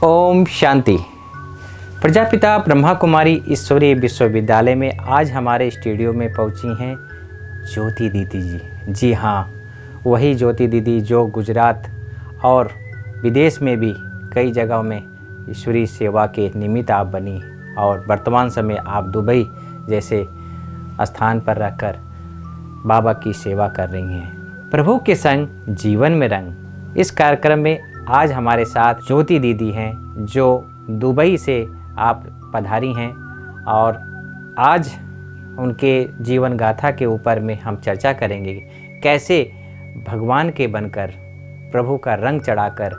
ओम शांति। प्रजापिता ब्रह्मा कुमारी ईश्वरीय विश्वविद्यालय में आज हमारे स्टूडियो में पहुंची हैं ज्योति दीदी जी। जी हाँ, वही ज्योति दीदी जो गुजरात और विदेश में भी कई जगहों में ईश्वरीय सेवा के निमित्त आप बनी और वर्तमान समय आप दुबई जैसे स्थान पर रहकर बाबा की सेवा कर रही हैं। प्रभु के संग जीवन में रंग। इस कार्यक्रम में आज हमारे साथ ज्योति दीदी हैं जो दुबई से आप पधारी हैं और आज उनके जीवन गाथा के ऊपर में हम चर्चा करेंगे कैसे भगवान के बनकर प्रभु का रंग चढ़ाकर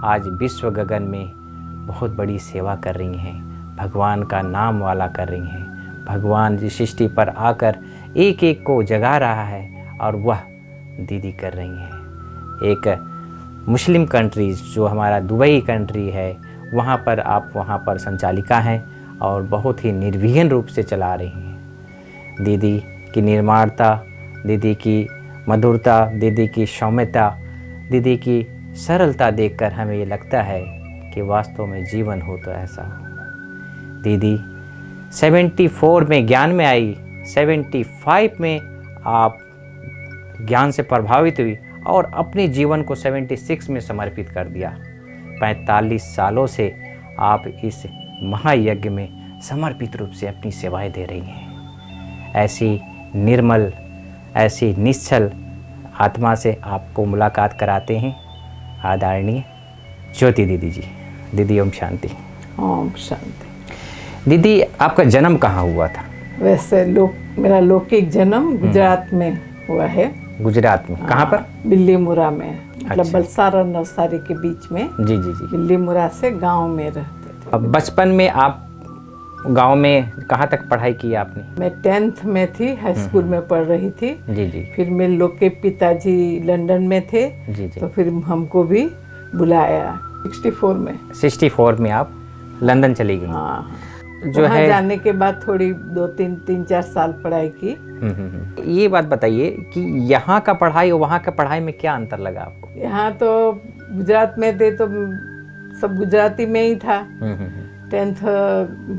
आज विश्व गगन में बहुत बड़ी सेवा कर रही हैं, भगवान का नाम वाला कर रही हैं। भगवान जिस सृष्टि पर आकर एक एक को जगा रहा है और वह दीदी कर रही हैं। एक मुस्लिम कंट्रीज़ जो हमारा दुबई कंट्री है वहाँ पर आप वहाँ पर संचालिका हैं और बहुत ही निर्विघ्न रूप से चला रही हैं। दीदी की निर्माणता, दीदी की मधुरता, दीदी की सौम्यता, दीदी की सरलता देखकर हमें ये लगता है कि वास्तव में जीवन हो तो ऐसा हो। दीदी 74 में ज्ञान में आई, 75 में आप ज्ञान से प्रभावित हुई और अपने जीवन को 76 में समर्पित कर दिया। 45 सालों से आप इस महायज्ञ में समर्पित रूप से अपनी सेवाएं दे रही हैं। ऐसी निर्मल, ऐसी निश्चल आत्मा से आपको मुलाकात कराते हैं आदरणीय ज्योति दीदी जी। दीदी ओम शांति। ओम शांति। दीदी आपका जन्म कहाँ हुआ था? वैसे मेरा लौकिक जन्म गुजरात में हुआ है। गुजरात में कहाँ पर? बिल्लीमुरा में, मतलब अच्छा। बलसार और नवसारी के बीच में। जी जी जी। बिल्लीमुरा से गांव में रहते थे। अब बचपन में आप गांव में कहाँ तक पढ़ाई की आपने? मैं 10th में थी, हाई स्कूल में पढ़ रही थी। जी जी फिर मेरे लोग के पिताजी लंदन में थे, जी जी। तो फिर हमको भी बुलाया 64 में। 64 में आप लंदन चली गई। हाँ, जो वहाँ है जाने के बाद थोड़ी 3-4 साल पढ़ाई की। ये बात बताइए कि यहाँ का पढ़ाई और वहाँ का पढ़ाई में क्या अंतर लगा आपको? यहाँ तो गुजरात में थे तो सब गुजराती में ही था। 10th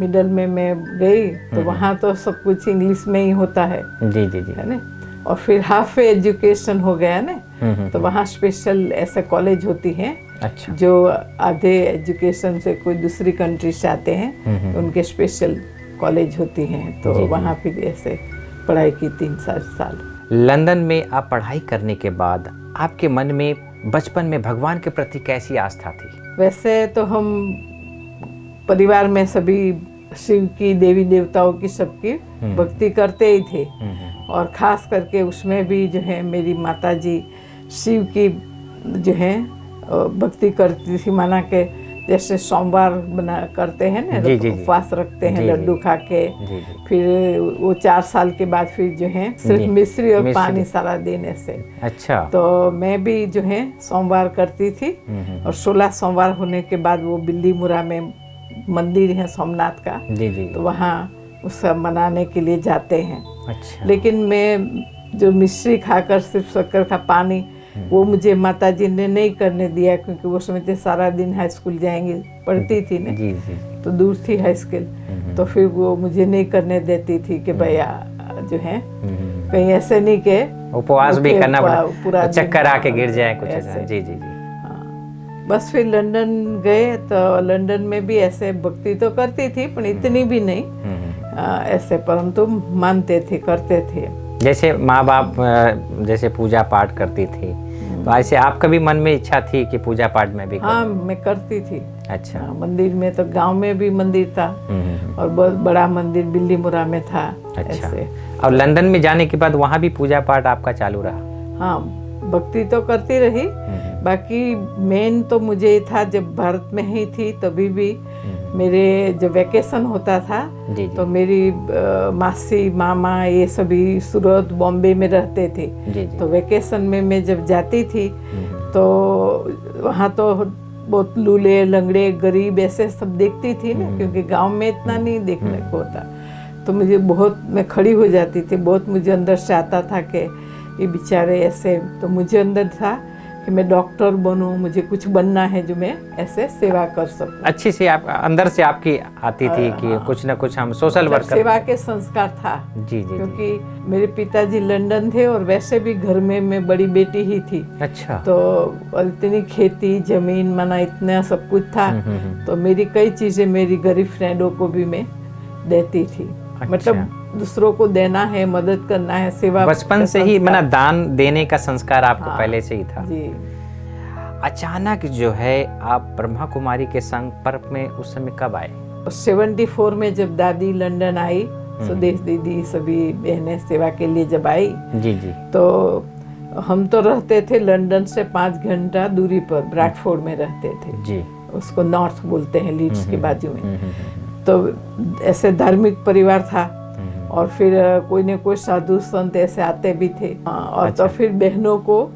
मिडल में मैं गई तो वहाँ तो सब कुछ इंग्लिश में ही होता है। जी जी जी। है ना। और फिर हाफ एजुकेशन हो गया ना, तो वहाँ स्पेशल ऐसे कॉलेज होती हैं। अच्छा। जो आधे एजुकेशन से कोई दूसरी कंट्री से आते हैं उनके स्पेशल कॉलेज होती हैं, तो वहाँ फिर ऐसे पढ़ाई की 3-4 साल। लंदन में आप पढ़ाई करने के बाद आपके मन में बचपन में भगवान के प्रति कैसी आस्था थी? वैसे तो हम परिवार में सभी शिव की, देवी देवताओं की, सबकी भक्ति करते ही थे। और खास करके उसमें भी जो है मेरी माता जी शिव की जो है भक्ति करती थी। माना के जैसे सोमवार बना करते हैं ना, उपवास रखते हैं लड्डू खा के। फिर वो 4 साल के बाद फिर जो है सिर्फ मिश्री और पानी सारा दिन ऐसे। अच्छा। तो मैं भी जो है सोमवार करती थी और 16 सोमवार होने के बाद वो बिल्लीमुरा में मंदिर है सोमनाथ का, तो वहाँ उसका मनाने के लिए जाते हैं। अच्छा। लेकिन मैं जो मिश्री खाकर सिर्फ शक्कर का पानी, वो मुझे माताजी ने नहीं करने दिया, क्योंकि वो समझते सारा दिन हाई स्कूल जाएंगे, पढ़ती थी ना। जी जी। तो दूर थी हाई स्कूल, तो फिर वो मुझे नहीं करने देती थी कि भैया जो है कहीं ऐसे नहीं के उपवास भी करना पड़ा, चक्कर आके गिर जाए कुछ ऐसे। जी जी जी। बस फिर लंदन गए तो लंदन में भी ऐसे भक्ति तो करती थी पर इतनी भी नहीं ऐसे, परंतु मानते थे, करते थे। जैसे माँ बाप जैसे पूजा पाठ करती थी, तो ऐसे आपका भी मन में इच्छा थी कि पूजा पाठ में भी? हाँ, मैं करती थी। अच्छा। मंदिर में तो गांव में भी मंदिर था और बहुत बड़ा मंदिर बिल्लीमुरा में था। अच्छा। ऐसे। और लंदन में जाने के बाद वहाँ भी पूजा पाठ आपका चालू रहा? हाँ, भक्ति तो करती रही। बाकी मेन तो मुझे था, जब भारत में ही थी तभी भी मेरे जो वेकेशन होता था तो मेरी मासी, मामा ये सभी सूरत, बॉम्बे में रहते थे। तो वेकेशन में मैं जब जाती थी तो वहाँ तो बहुत लूले लंगड़े गरीब ऐसे सब देखती थी ना, क्योंकि गांव में इतना नहीं देखने को होता। तो मुझे बहुत, मैं खड़ी हो जाती थी, बहुत मुझे अंदर से आता था कि ये बेचारे ऐसे। तो मुझे अंदर था कि कि मैं डॉक्टर बनूं, मुझे कुछ बनना है जो मैं ऐसे सेवा कर सकूं। अच्छी सी आप अंदर से आपकी आती थी कि कुछ ना कुछ हम सोशल मतलब वर्कर। सेवा के संस्कार था। जी जी। क्योंकि मेरे पिताजी लंदन थे और वैसे भी घर में मैं बड़ी बेटी ही थी। अच्छा। तो और इतनी खेती जमीन मना इतना सब कुछ था। तो मेरी कई चीजें मेरी गरीब फ्रेंडों को भी मैं देती थी। अच्छा। मतलब दूसरों को देना है, मदद करना है, सेवा। बचपन से ही मना दान देने का संस्कार आपको हाँ, पहले से ही था। जी। अचानक जो है आप ब्रह्मा कुमारी के संपर्क में उस समय कब आए? 74 में जब दादी लंदन आई, सुदेश दीदी सभी बहनें सेवा के लिए जब आई, जी जी, तो हम तो रहते थे लंदन से 5 घंटा दूरी पर, ब्रैडफोर्ड में रहते थे जी। उसको नॉर्थ बोलते हैं, लीड्स के बाजू में। तो ऐसे धार्मिक परिवार था और फिर कोई न कोई साधु संत ऐसे आते भी थे। और अच्छा। तो फिर बहनों को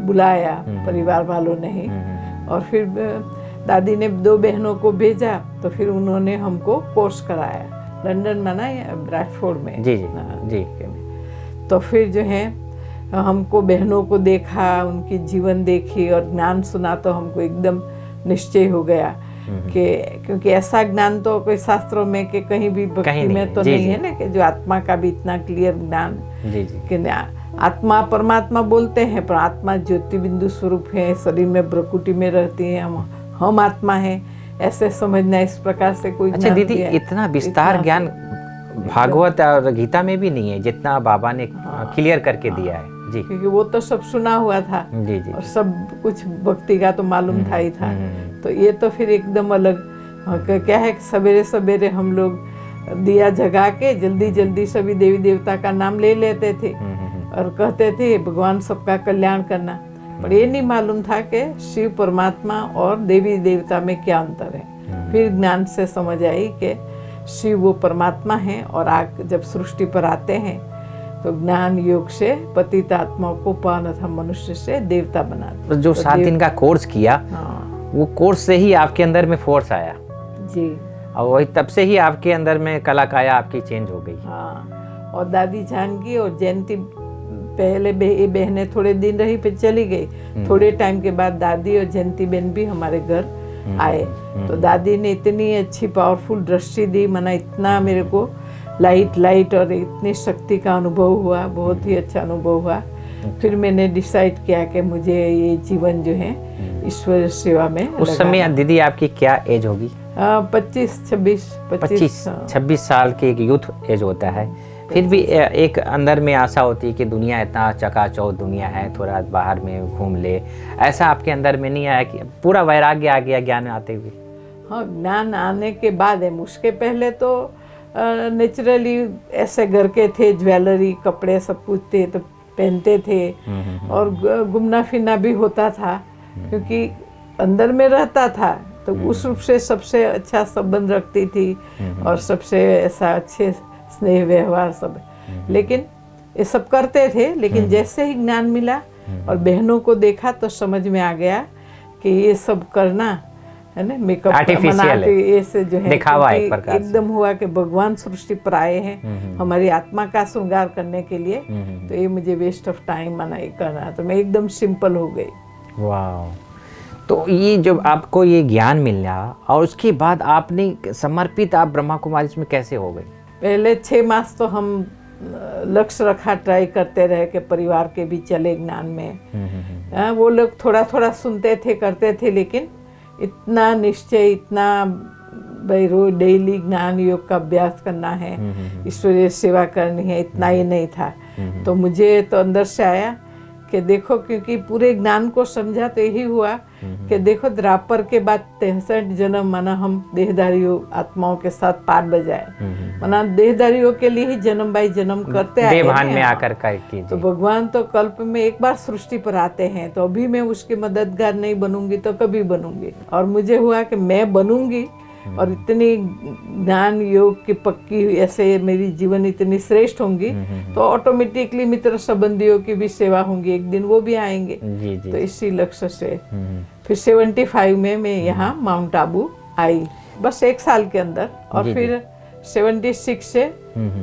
बुलाया परिवार वालों ने ही। और फिर दादी ने 2 बहनों को भेजा, तो फिर उन्होंने हमको कोर्स कराया लंदन में ना, ब्रैडफोर्ड में। जी जी जी। तो फिर जो है हमको बहनों को देखा, उनकी जीवन देखी और ज्ञान सुना, तो हमको एकदम निश्चय हो गया कि क्योंकि ऐसा ज्ञान तो कोई शास्त्रों में कि कहीं भी भक्ति में तो नहीं है ना, कि जो आत्मा का भी इतना क्लियर ज्ञान कि आत्मा परमात्मा बोलते हैं, पर आत्मा ज्योति बिंदु स्वरूप है, शरीर में प्रकृति में रहती है, हम आत्मा है, ऐसे समझना इस प्रकार से कोई। अच्छा दीदी, इतना विस्तार ज्ञान भागवत और गीता में भी नहीं है जितना बाबा ने क्लियर करके दिया है जी। क्योंकि वो तो सब सुना हुआ था जी जी, और सब कुछ भक्ति का तो मालूम था ही था। तो ये तो फिर एकदम अलग क्या है, सवेरे सवेरे हम लोग दिया जगा के जल्दी जल्दी सभी देवी देवता का नाम ले लेते थे और कहते थे भगवान सबका कल्याण करना। पर ये नहीं मालूम था कि शिव परमात्मा और देवी देवता में क्या अंतर है। फिर ज्ञान से समझ आई कि शिव वो परमात्मा है और आग जब सृष्टि पर आते हैं तो ज्ञान योग से पतित आत्मा को पावन था, मनुष्य से देवता बनाते। तो जो 7 दिन का कोर्स किया, वो कोर्स से ही आपके अंदर में फोर्स आया जी, और वही तब से ही आपके अंदर में कला काया आपकी चेंज हो गई। हाँ, और दादी जानकी और जयंती पहले बहनें थोड़े दिन रही फिर चली गई। थोड़े टाइम के बाद दादी और जयंती बहन भी हमारे घर आए। तो दादी ने इतनी अच्छी पावरफुल दृष्टि दी, मना इतना मेरे को लाइट और इतनी शक्ति का अनुभव हुआ, बहुत ही अच्छा अनुभव हुआ। फिर मैंने डिसाइड किया कि मुझे ये जीवन जो है ईश्वर सेवा में। उस समय दीदी आपकी क्या एज होगी? 25-26 साल की एक यूथ एज होता है। फिर भी एक अंदर में आशा होती है कि दुनिया इतना चकाचौंध दुनिया है, थोड़ा बाहर में घूम ले। ऐसा आपके अंदर में नहीं आया कि पूरा वैराग्य आ गया ज्ञान आते हुए? हाँ, ज्ञान आने के बाद है। उसके पहले तो नेचुरली ऐसे घर के थे, ज्वेलरी कपड़े सब कुछ थे तो पहनते थे और घूमना फिरना भी होता था क्योंकि अंदर में रहता था। तो उस रूप से सबसे अच्छा संबंध रखती थी और सबसे ऐसा अच्छे स्नेह व्यवहार सब। लेकिन ये सब करते थे, लेकिन जैसे ही ज्ञान मिला और बहनों को देखा तो समझ में आ गया कि ये सब करना है ना, मेकअप बना के ये से जो है दिखावा एक प्रकार एकदम हुआ कि भगवान सृष्टि पर आए हैं हमारी आत्मा का श्रृंगार करने के लिए। तो ये मुझे वेस्ट ऑफ टाइम मना ये करना, तो मैं एकदम सिंपल हो गई। वाह। तो ये जब आपको ये ज्ञान मिला और उसके बाद आपने समर्पित आप ब्रह्मा कुमारी में कैसे हो गई? पहले 6 मास तो हम लक्ष्य रखा, ट्राई करते रहे कि परिवार के भी चले ज्ञान में। वो लोग थोड़ा थोड़ा सुनते थे, करते थे, लेकिन इतना निश्चय, इतना भाई रोज डेली ज्ञान योग का अभ्यास करना है, ईश्वरीय सेवा करनी है, इतना ही नहीं था। तो मुझे तो अंदर से आया कि देखो, क्योंकि पूरे ज्ञान को समझा तो यही हुआ कि देखो द्वापर के बाद 63 जन्म माना हम देहधारियों आत्माओं के साथ पाठ बजाए, माना देहधारियों के लिए ही जन्म बाई जन्म करते आए देवभान में आकर करके। तो भगवान तो कल्प में एक बार सृष्टि पर आते हैं, तो अभी मैं उसकी मददगार नहीं बनूंगी तो कभी बनूंगी। और मुझे हुआ कि मैं बनूंगी और इतनी ज्ञान योग की पक्की ऐसे मेरी जीवन इतनी श्रेष्ठ होंगी तो ऑटोमेटिकली मित्र संबंधियों की भी सेवा होंगी, एक दिन वो भी आएंगे। तो इसी लक्ष्य से फिर 75 में मैं यहाँ माउंट आबू आई, बस 1 साल के अंदर। और फिर 76 से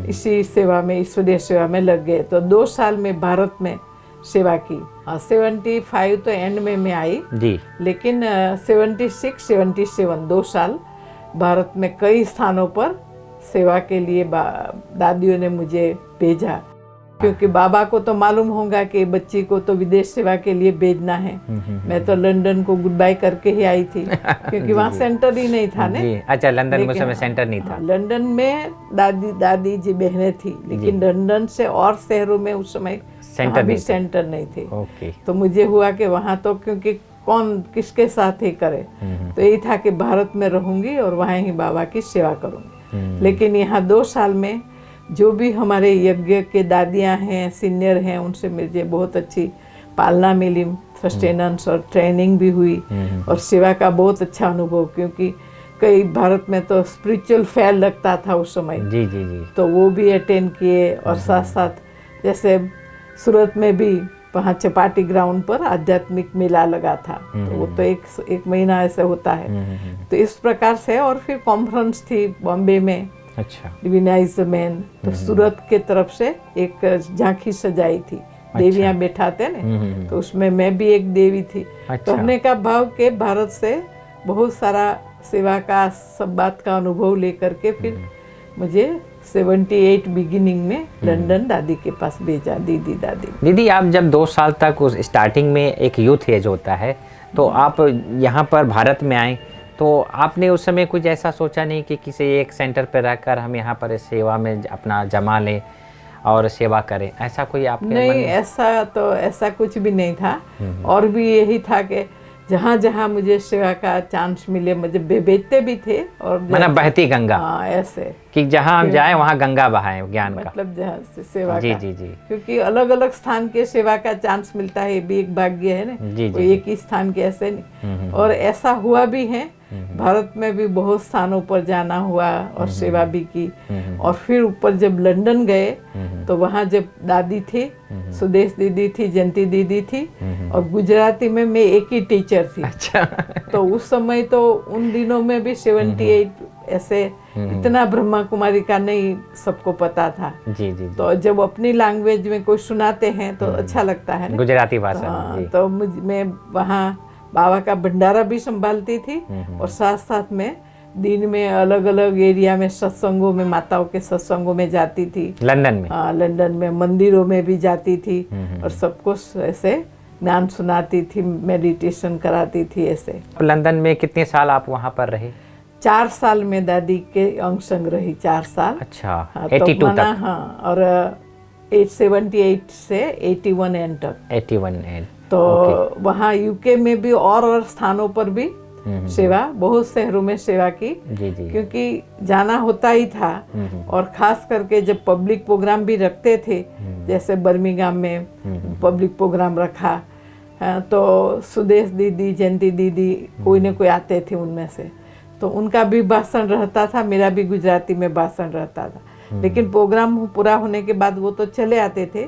इसी सेवा में, ईश्वरीय सेवा में लग गए। तो 2 साल में भारत में सेवा की। 75 तो एंड में मैं आई जी। लेकिन 76 77 2 साल भारत में कई स्थानों पर सेवा के लिए दादियों ने मुझे भेजा, क्योंकि बाबा को तो मालूम होगा कि बच्ची को तो विदेश सेवा के लिए भेजना है। मैं तो लंदन को गुड बाय करके ही आई थी क्योंकि वहाँ सेंटर ही नहीं था ने। अच्छा, लंदन में उस समय सेंटर नहीं था। लंदन में दादी जी बहनें थी, लेकिन लंदन से और शहरों में उस समय सेंटर नहीं थे। ओके। तो मुझे हुआ कि वहाँ तो क्योंकि कौन किसके साथ ही करे, तो यही था कि भारत में रहूंगी और वहाँ ही बाबा की सेवा करूंगी। लेकिन यहाँ 2 साल में जो भी हमारे यज्ञ के दादियाँ हैं, सीनियर हैं, उनसे मुझे बहुत अच्छी पालना मिली, सस्टेनेंस और ट्रेनिंग भी हुई और सेवा का बहुत अच्छा अनुभव, क्योंकि कई भारत में तो स्पिरिचुअल फेयर लगता था उस समय। जी जी जी। तो वो भी अटेंड किए और साथ साथ जैसे सूरत में भी वहाँ चपाटी ग्राउंड पर आध्यात्मिक मेला लगा था, तो वो तो एक महीना ऐसे होता है। तो इस प्रकार से, और फिर कॉन्फ्रेंस थी बॉम्बे में। अच्छा। डिविनाइज द मैन, तो सूरत के तरफ से एक झांकी सजाई थी। अच्छा। देवियां बैठाते ना, तो उसमें मैं भी एक देवी थी। अच्छा। कहने का भाव के भारत से बहुत सारा सेवा का सब बात का अनुभव लेकर के फिर मुझे 78 बिगिनिंग में लंदन दादी के पास भेजा। दीदी आप जब 2 साल तक उस स्टार्टिंग में एक यूथ एज होता है, तो आप यहाँ पर भारत में आए, तो आपने उस समय कुछ ऐसा सोचा नहीं कि किसी एक सेंटर पर रहकर हम यहाँ पर सेवा में अपना जमा लें और सेवा करें, ऐसा कोई आपके नहीं? ऐसा कुछ भी नहीं था। और भी यही था कि जहाँ जहाँ मुझे सेवा का चांस मिले मुझे भेजते भी थे। और मतलब बहती गंगा। हाँ, ऐसे कि जहाँ हम जाएं वहाँ गंगा बहाएं ज्ञान का, मतलब जहाँ से सेवा जी का। जी जी। क्योंकि अलग अलग स्थान के सेवा का चांस मिलता है, ये भी एक भाग्य है ना। जी जी। एक ही स्थान के ऐसे नहीं। और ऐसा हुआ भी है, भारत में भी बहुत स्थानों पर जाना हुआ और सेवा भी की। और फिर ऊपर जब लंदन गए तो वहाँ जब दादी थी, सुदेश दीदी थी, जयंती दीदी थी, और गुजराती में मैं एक ही टीचर थी। अच्छा। तो उस समय तो उन दिनों में भी 78 ऐसे इतना ब्रह्मा कुमारी का नहीं सबको पता था। जी जी। तो जब अपनी लैंग्वेज में कोई सुनाते हैं तो अच्छा लगता है ना, गुजराती भाषा। तो मैं वहाँ बाबा का भंडारा भी संभालती थी और साथ साथ में दिन में अलग अलग एरिया में सत्संगों में, माताओं के सत्संगों में जाती थी। लंदन में? हाँ, लंदन में मंदिरों में भी जाती थी और सबको ऐसे ज्ञान सुनाती थी, मेडिटेशन कराती थी। ऐसे लंदन में कितने साल आप वहाँ पर रहे? 4 साल में दादी के अंग संग रही, 4 साल। अच्छा। हाँ, 82 तक? हाँ, और 78 से 81 एंड तक। 81 एंड। तो वहाँ यूके में भी और स्थानों पर भी सेवा, बहुत शहरों में सेवा की। जी जी। क्योंकि जाना होता ही था, और खास करके जब पब्लिक प्रोग्राम भी रखते थे, जैसे बर्मिंघम में पब्लिक प्रोग्राम रखा, तो सुदेश दीदी, जयंती दीदी, कोई न कोई आते थे उनमें से, तो उनका भी भाषण रहता था, मेरा भी गुजराती में भाषण रहता था। लेकिन प्रोग्राम पूरा होने के बाद वो तो चले आते थे,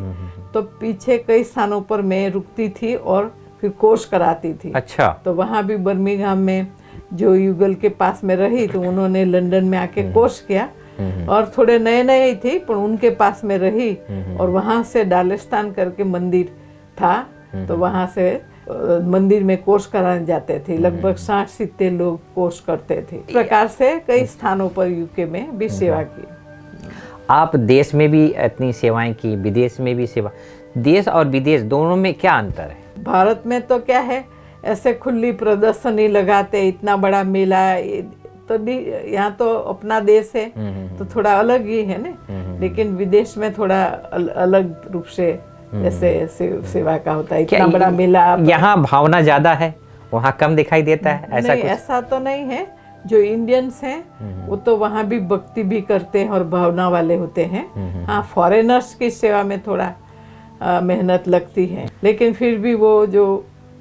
तो पीछे कई स्थानों पर मैं रुकती थी और फिर कोर्स कराती थी। अच्छा। तो वहाँ भी बर्मिंघम में जो युगल के पास में रही, तो उन्होंने लंदन में आके कोर्स किया, और थोड़े नए नए ही थे पर उनके पास में रही, और वहाँ से डालिस्तान करके मंदिर था, तो वहाँ से मंदिर में कोर्स कराने जाते थे। लगभग 60-70 लोग कोर्स करते थे। इस प्रकार से कई स्थानों पर यूके में भी सेवा की। आप देश में भी इतनी सेवाएं की, विदेश में भी सेवा, देश और विदेश दोनों में क्या अंतर है? भारत में तो क्या है, ऐसे खुली प्रदर्शनी लगाते, इतना बड़ा मेला, तो यहाँ तो अपना देश है तो थोड़ा अलग ही है ना। लेकिन विदेश में थोड़ा अलग रूप से जैसे सेवा का होता है, इतना बड़ा मेला। यहाँ भावना ज्यादा है, वहाँ कम दिखाई देता है, ऐसा नहीं? ऐसा तो नहीं है। जो इंडियंस हैं वो तो वहाँ भी भक्ति भी करते हैं और भावना वाले होते हैं। हाँ, फॉरेनर्स की सेवा में थोड़ा मेहनत लगती है, लेकिन फिर भी वो जो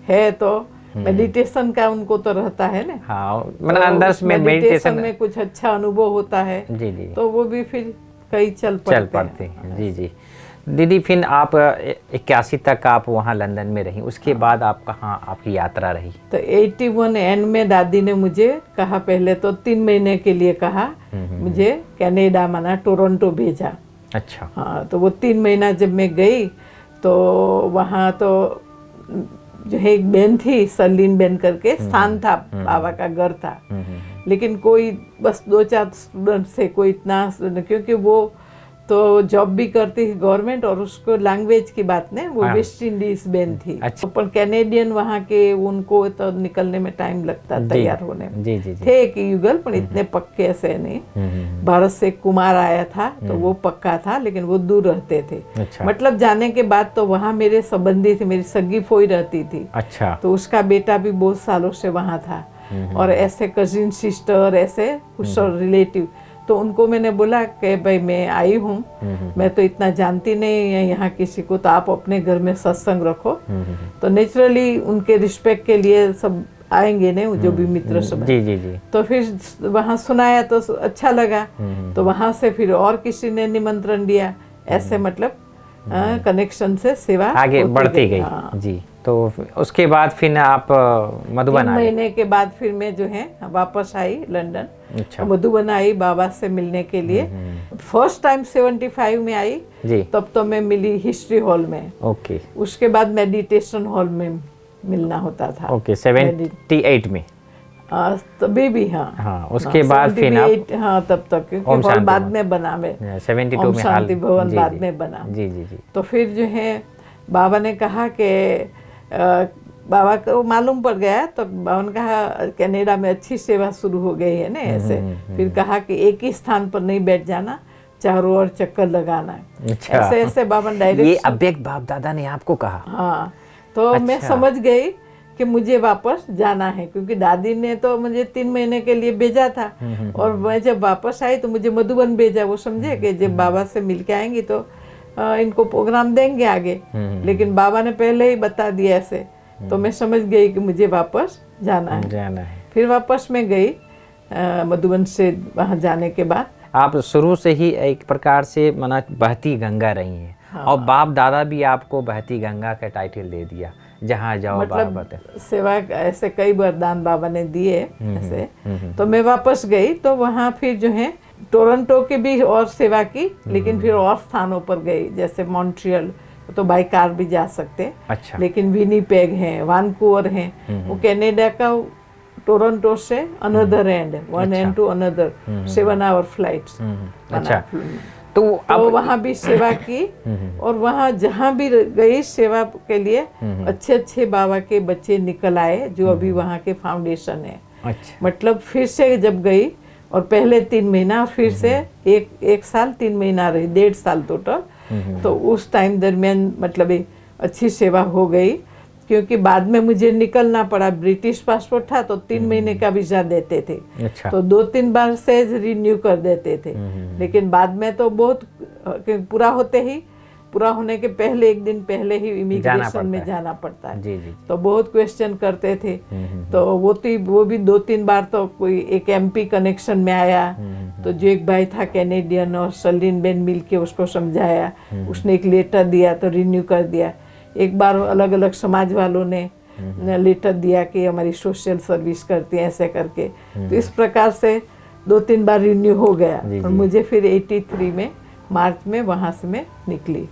है तो मेडिटेशन का उनको तो रहता है ना। हाँ, मतलब अंदर में मेडिटेशन में कुछ अच्छा अनुभव होता है। जी जी। तो वो भी फिर कई चल पड़ते हैं। जी जी। दीदी, फिर आप 81 तक आप वहाँ लंदन में रही, उसके बाद आप कहाँ आपकी यात्रा रही? तो 81 एंड में दादी ने मुझे कहा, पहले तो 3 महीने के लिए कहा, मुझे कनाडा माना टोरंटो भेजा। अच्छा। हाँ, तो वो 3 महीना जब मैं गई तो वहाँ तो जो है एक बहन थी, सरलीन बहन करके स्थान था, बाबा का घर था। लेकिन कोई बस 2-4 स्टूडेंट से, कोई इतना क्योंकि वो तो जॉब भी करती थी गवर्नमेंट, और उसको लैंग्वेज की बात नहीं, वो वेस्ट इंडीज बहन थी। अच्छा। पर कैनेडियन वहाँ के, उनको तो निकलने में टाइम लगता तैयार होने में। जी जी जी। थे कि युगल, पर इतने पक्के ऐसे नहीं। भारत से कुमार आया था तो वो पक्का था, लेकिन वो दूर रहते थे। अच्छा। मतलब जाने के बाद तो वहाँ मेरे संबंधी थे, मेरी सगी फोई रहती थी। अच्छा। तो उसका बेटा भी बहुत सालों से वहाँ था, और ऐसे कजिन सिस्टर, ऐसे कुछ रिलेटिव। तो उनको मैंने बोला कि भाई मैं आई हूँ, मैं तो इतना जानती नहीं है यहाँ किसी को, तो आप अपने घर में सत्संग रखो। तो नेचुरली उनके रिस्पेक्ट के लिए सब आएंगे नहीं, जो भी मित्र सब। जी जी जी। तो फिर वहाँ सुनाया तो अच्छा लगा। तो वहाँ से फिर और किसी ने निमंत्रण दिया, ऐसे मतलब कनेक्शन से सेवा आगे बढ़ती गई। हाँ। जी। तो उसके बाद फिर आप मधुबन 3 आ गए। महीने के बाद फिर मैं जो है वापस आई लंदन। अच्छा। मधुबन आई बाबा से मिलने के लिए। फर्स्ट टाइम 75 में आई, जी। तब तो मैं मिली हिस्ट्री हॉल में। ओके। उसके बाद मेडिटेशन हॉल में मिलना होता था। ओके, 78 में। तभी भी हाँ। हाँ, उसके बाद फिर आप 78, हाँ तब तक, क्योंकि ओम हॉल शांति बाद भवन। में बना में। 72 ओम में शांति भवन जी, बाद जी। में बना। जी जी जी। तो फिर जो है बाबा ने कहा कि बाबा को मालूम पड़ गया, तो बाबा ने कहा कनाडा में अच्छी सेवा शुरू हो गई है ना ऐसे। फिर कहा कि एक ही स्थान पर नहीं बैठ जाना, चारों ओर चक्कर लगाना है। अच्छा। ऐसे ऐसे बाबा ये डायरेक्ट। अव्यक्त बाप दादा ने आपको कहा? हाँ, तो मैं अच्छा। समझ गई कि मुझे वापस जाना है, क्योंकि दादी ने तो मुझे 3 महीने के लिए भेजा था, और मैं जब वापस आई तो मुझे मधुबन भेजा। वो समझे कि जब बाबा से मिल के आएंगी तो इनको प्रोग्राम देंगे आगे। लेकिन बाबा ने पहले ही बता दिया ऐसे, तो मैं समझ गई कि मुझे वापस जाना है। फिर वापस मैं गई मधुबन से वहाँ जाने के बाद। आप शुरू से ही एक प्रकार से मना बहती गंगा रही हैं। हाँ। और बाप दादा भी आपको बहती गंगा का टाइटल दे दिया, जहाँ जाओ मतलब सेवा ऐसे कई वरदान बाबा ने दिए ऐसे। तो मैं वापस गई, तो वहाँ फिर जो है टोरंटो की भी और सेवा की, लेकिन फिर और स्थानों पर गई, जैसे मॉन्ट्रियल तो बाई कार भी जा सकते। अच्छा। लेकिन विनीपेग है, वानकूवर है, वो कनाडा का टोरंटो से another end, one end to another 7 hour flights. अच्छा। तो वहाँ भी सेवा की, और वहाँ जहाँ भी गई सेवा के लिए अच्छे अच्छे बाबा के बच्चे निकल आए, जो अभी वहाँ के फाउंडेशन है। अच्छा। मतलब फिर से जब गई, और पहले 3 महीना, फिर से एक साल 3 महीना रही, 1.5 साल टोटल। तो उस टाइम दरमियान मतलब अच्छी सेवा हो गई, क्योंकि बाद में मुझे निकलना पड़ा। ब्रिटिश पासपोर्ट था तो 3 महीने का वीज़ा देते थे। अच्छा। तो 2-3 बार से रिन्यू कर देते थे। लेकिन बाद में तो बहुत पूरा होने के पहले 1 दिन पहले ही इमिग्रेशन में जाना पड़ता है। जी जी। तो बहुत क्वेश्चन करते थे। तो वो भी 2-3 बार तो कोई एक MP कनेक्शन में आया, तो जो एक भाई था कैनेडियन, और सलीन बेन मिल के उसको समझाया, उसने एक लेटर दिया तो रिन्यू कर दिया। एक बार अलग अलग समाज वालों ने लेटर दिया कि हमारी सोशल सर्विस करती है, ऐसे करके। तो इस प्रकार से 2-3 बार रिन्यू हो गया। और मुझे फिर 83 में मार्च में वहाँ से मैं निकली।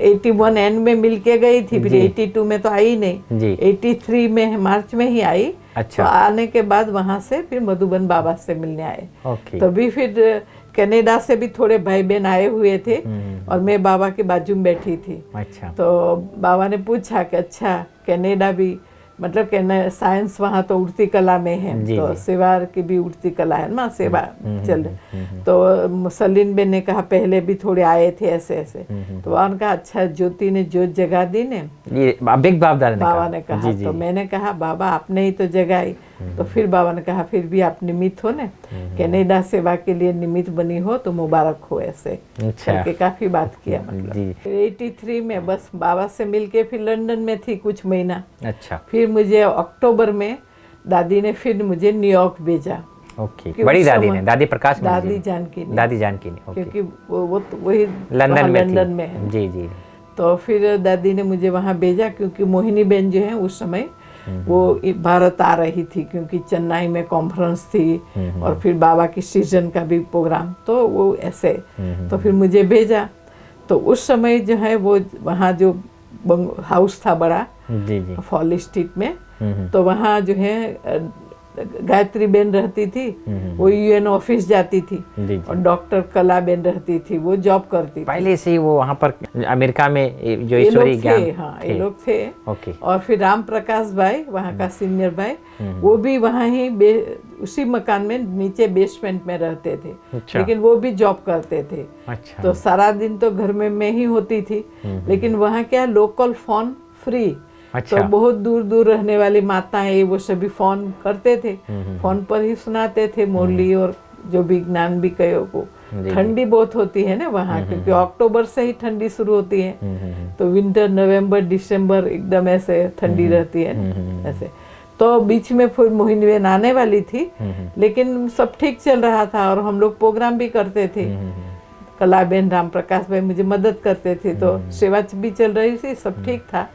81 एंड में मिल के गई थी, फिर 82 में तो आई नहीं, 83 में मार्च में ही आई। अच्छा। तो आने के बाद वहाँ से फिर मधुबन बाबा से मिलने आए। ओके। तभी फिर कनाडा से भी थोड़े भाई बहन आए हुए थे, और मैं बाबा के बाजू में बैठी थी। अच्छा। तो बाबा ने पूछा कि अच्छा कनाडा भी, मतलब साइंस वहाँ तो उड़ती कला में है, तो सेवा की भी उड़ती कला है ना, सेवा चल रही। तो सलीन बेन ने कहा पहले भी थोड़े आए थे ऐसे ऐसे। तो उन्होंने कहा अच्छा ज्योति ने ज्योत जगा दी ने, ये बिग बाबा ने कहा। तो मैंने कहा बाबा आपने ही तो जगाई। तो फिर बाबा ने कहा फिर भी आप निमित्त हो ने, कनाडा सेवा के लिए निमित्त बनी हो तो मुबारक हो, ऐसे करके काफी बात किया। मतलब 83 में बस बाबा से मिलके फिर लंदन में थी कुछ महीना। अच्छा। फिर मुझे अक्टूबर में दादी ने फिर मुझे न्यूयॉर्क भेजा। ओके। बड़ी दादी ने, दादी प्रकाश, दादी जानकी ने, क्योंकि वो वही लंदन में। जी जी। तो फिर दादी ने मुझे वहाँ भेजा, क्योंकि मोहिनी बेन जो है उस समय वो भारत आ रही थी, क्योंकि चेन्नई में कॉन्फ्रेंस थी, और फिर बाबा की सीजन का भी प्रोग्राम, तो वो ऐसे। तो फिर मुझे भेजा। तो उस समय जो है वो वहाँ जो हाउस था बड़ा जी जी। फॉल स्ट्रीट में। तो वहाँ जो है गायत्री बेन रहती थी, वो यूएन ऑफिस जाती थी। जी जी। और डॉक्टर कला बेन रहती थी, वो जॉब करती थी। पहले से ही वो वहाँ पर अमेरिका में जो ये ईश्वरीय लोग ज्ञान थे, हाँ ये लोग थे। ओके। और फिर राम प्रकाश भाई वहाँ का सीनियर भाई, वो भी वहाँ ही उसी मकान में नीचे बेसमेंट में रहते थे। अच्छा। लेकिन वो भी जॉब करते थे। अच्छा। तो सारा दिन तो घर में मैं ही होती थी। लेकिन वहाँ क्या लोकल फोन फ्री। अच्छा। तो बहुत दूर दूर रहने वाली माताएं वो सभी फोन करते थे, फोन पर ही सुनाते थे मुरली और जो भी ज्ञान भी कहो को। ठंडी बहुत होती है ना वहाँ, क्योंकि अक्टूबर से ही ठंडी शुरू होती है। तो विंटर नवंबर दिसंबर एकदम ऐसे ठंडी रहती है ऐसे। तो बीच में फिर मोहिनीबेन आने वाली थी, लेकिन सब ठीक चल रहा था और हम लोग प्रोग्राम भी करते थे। कलाबेन राम प्रकाश भाई मुझे मदद करते थे, तो सेवा भी चल रही थी, सब ठीक था।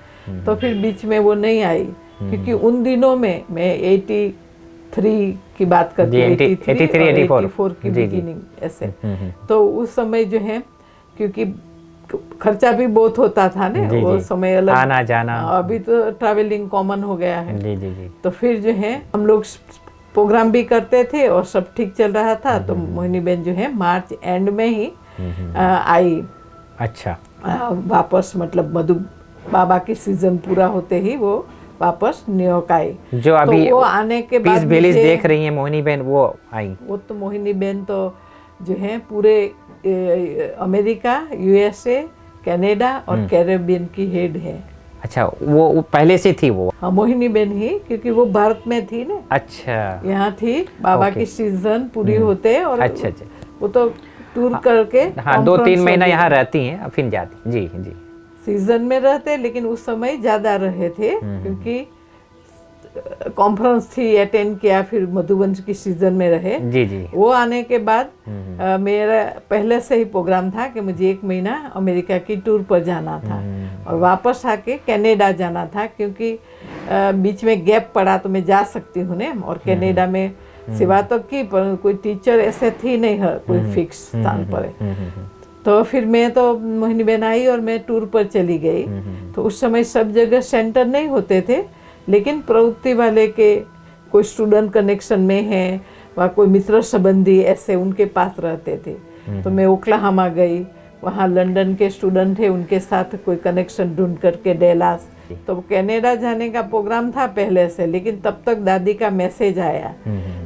तो फिर बीच में वो नहीं आई, क्योंकि उन दिनों में मैं 83 की बात करती हूँ, 84 की बिगिनिंग ऐसे। तो उस समय जो है, क्योंकि खर्चा भी बहुत होता था ना वो समय, अलग आना जाना। अभी तो ट्रैवलिंग कॉमन हो गया है। जी जी जी। तो फिर जो है हम लोग प्रोग्राम भी करते थे और सब ठीक चल रहा था। तो मोहिनीबेन जो है मार्च एंड में ही आई। अच्छा। वापस मतलब मधु बाबा की सीजन पूरा होते ही वो वापस न्यूयॉर्क आई। जो अभी तो वो आने के बाद पीस बेलिस देख रही हैं मोहिनीबेन, वो आई। वो तो मोहिनीबेन तो जो है पूरे अमेरिका, यूएसए, कनाडा और कैरेबियन की हेड है। अच्छा, वो पहले से थी वो? हाँ, मोहिनीबेन ही, क्योंकि वो भारत में थी ना। अच्छा। यहाँ थी, बाबा की सीजन पूरी होते और अच्छा अच्छा। वो तो टूर करके हाँ 2-3 महीना यहाँ रहती हैं, फिर जाती। जी जी। सीजन में रहते, लेकिन उस समय ज्यादा रहे थे, क्योंकि कॉन्फ्रेंस थी अटेंड किया, फिर मधुबन की सीजन में रहे। जी जी। वो आने के बाद मेरा पहले से ही प्रोग्राम था कि मुझे 1 महीना अमेरिका की टूर पर जाना था और वापस आके कनाडा जाना था, क्योंकि बीच में गैप पड़ा तो मैं जा सकती हूँ ना। और कनाडा में सेवा तो की, पर कोई टीचर ऐसे थी नहीं है कोई फिक्स स्थान पर। तो फिर मैं तो मोहिनीबेन आई और मैं टूर पर चली गई। तो उस समय सब जगह सेंटर नहीं होते थे, लेकिन प्रवृत्ति वाले के कोई स्टूडेंट कनेक्शन में है व कोई मित्र संबंधी ऐसे उनके पास रहते थे। तो मैं ओक्लाहामा गई, वहाँ लंदन के स्टूडेंट थे, उनके साथ कोई कनेक्शन ढूंढ करके डेलास। तो कनाडा जाने का प्रोग्राम था पहले से, लेकिन तब तक दादी का मैसेज आया।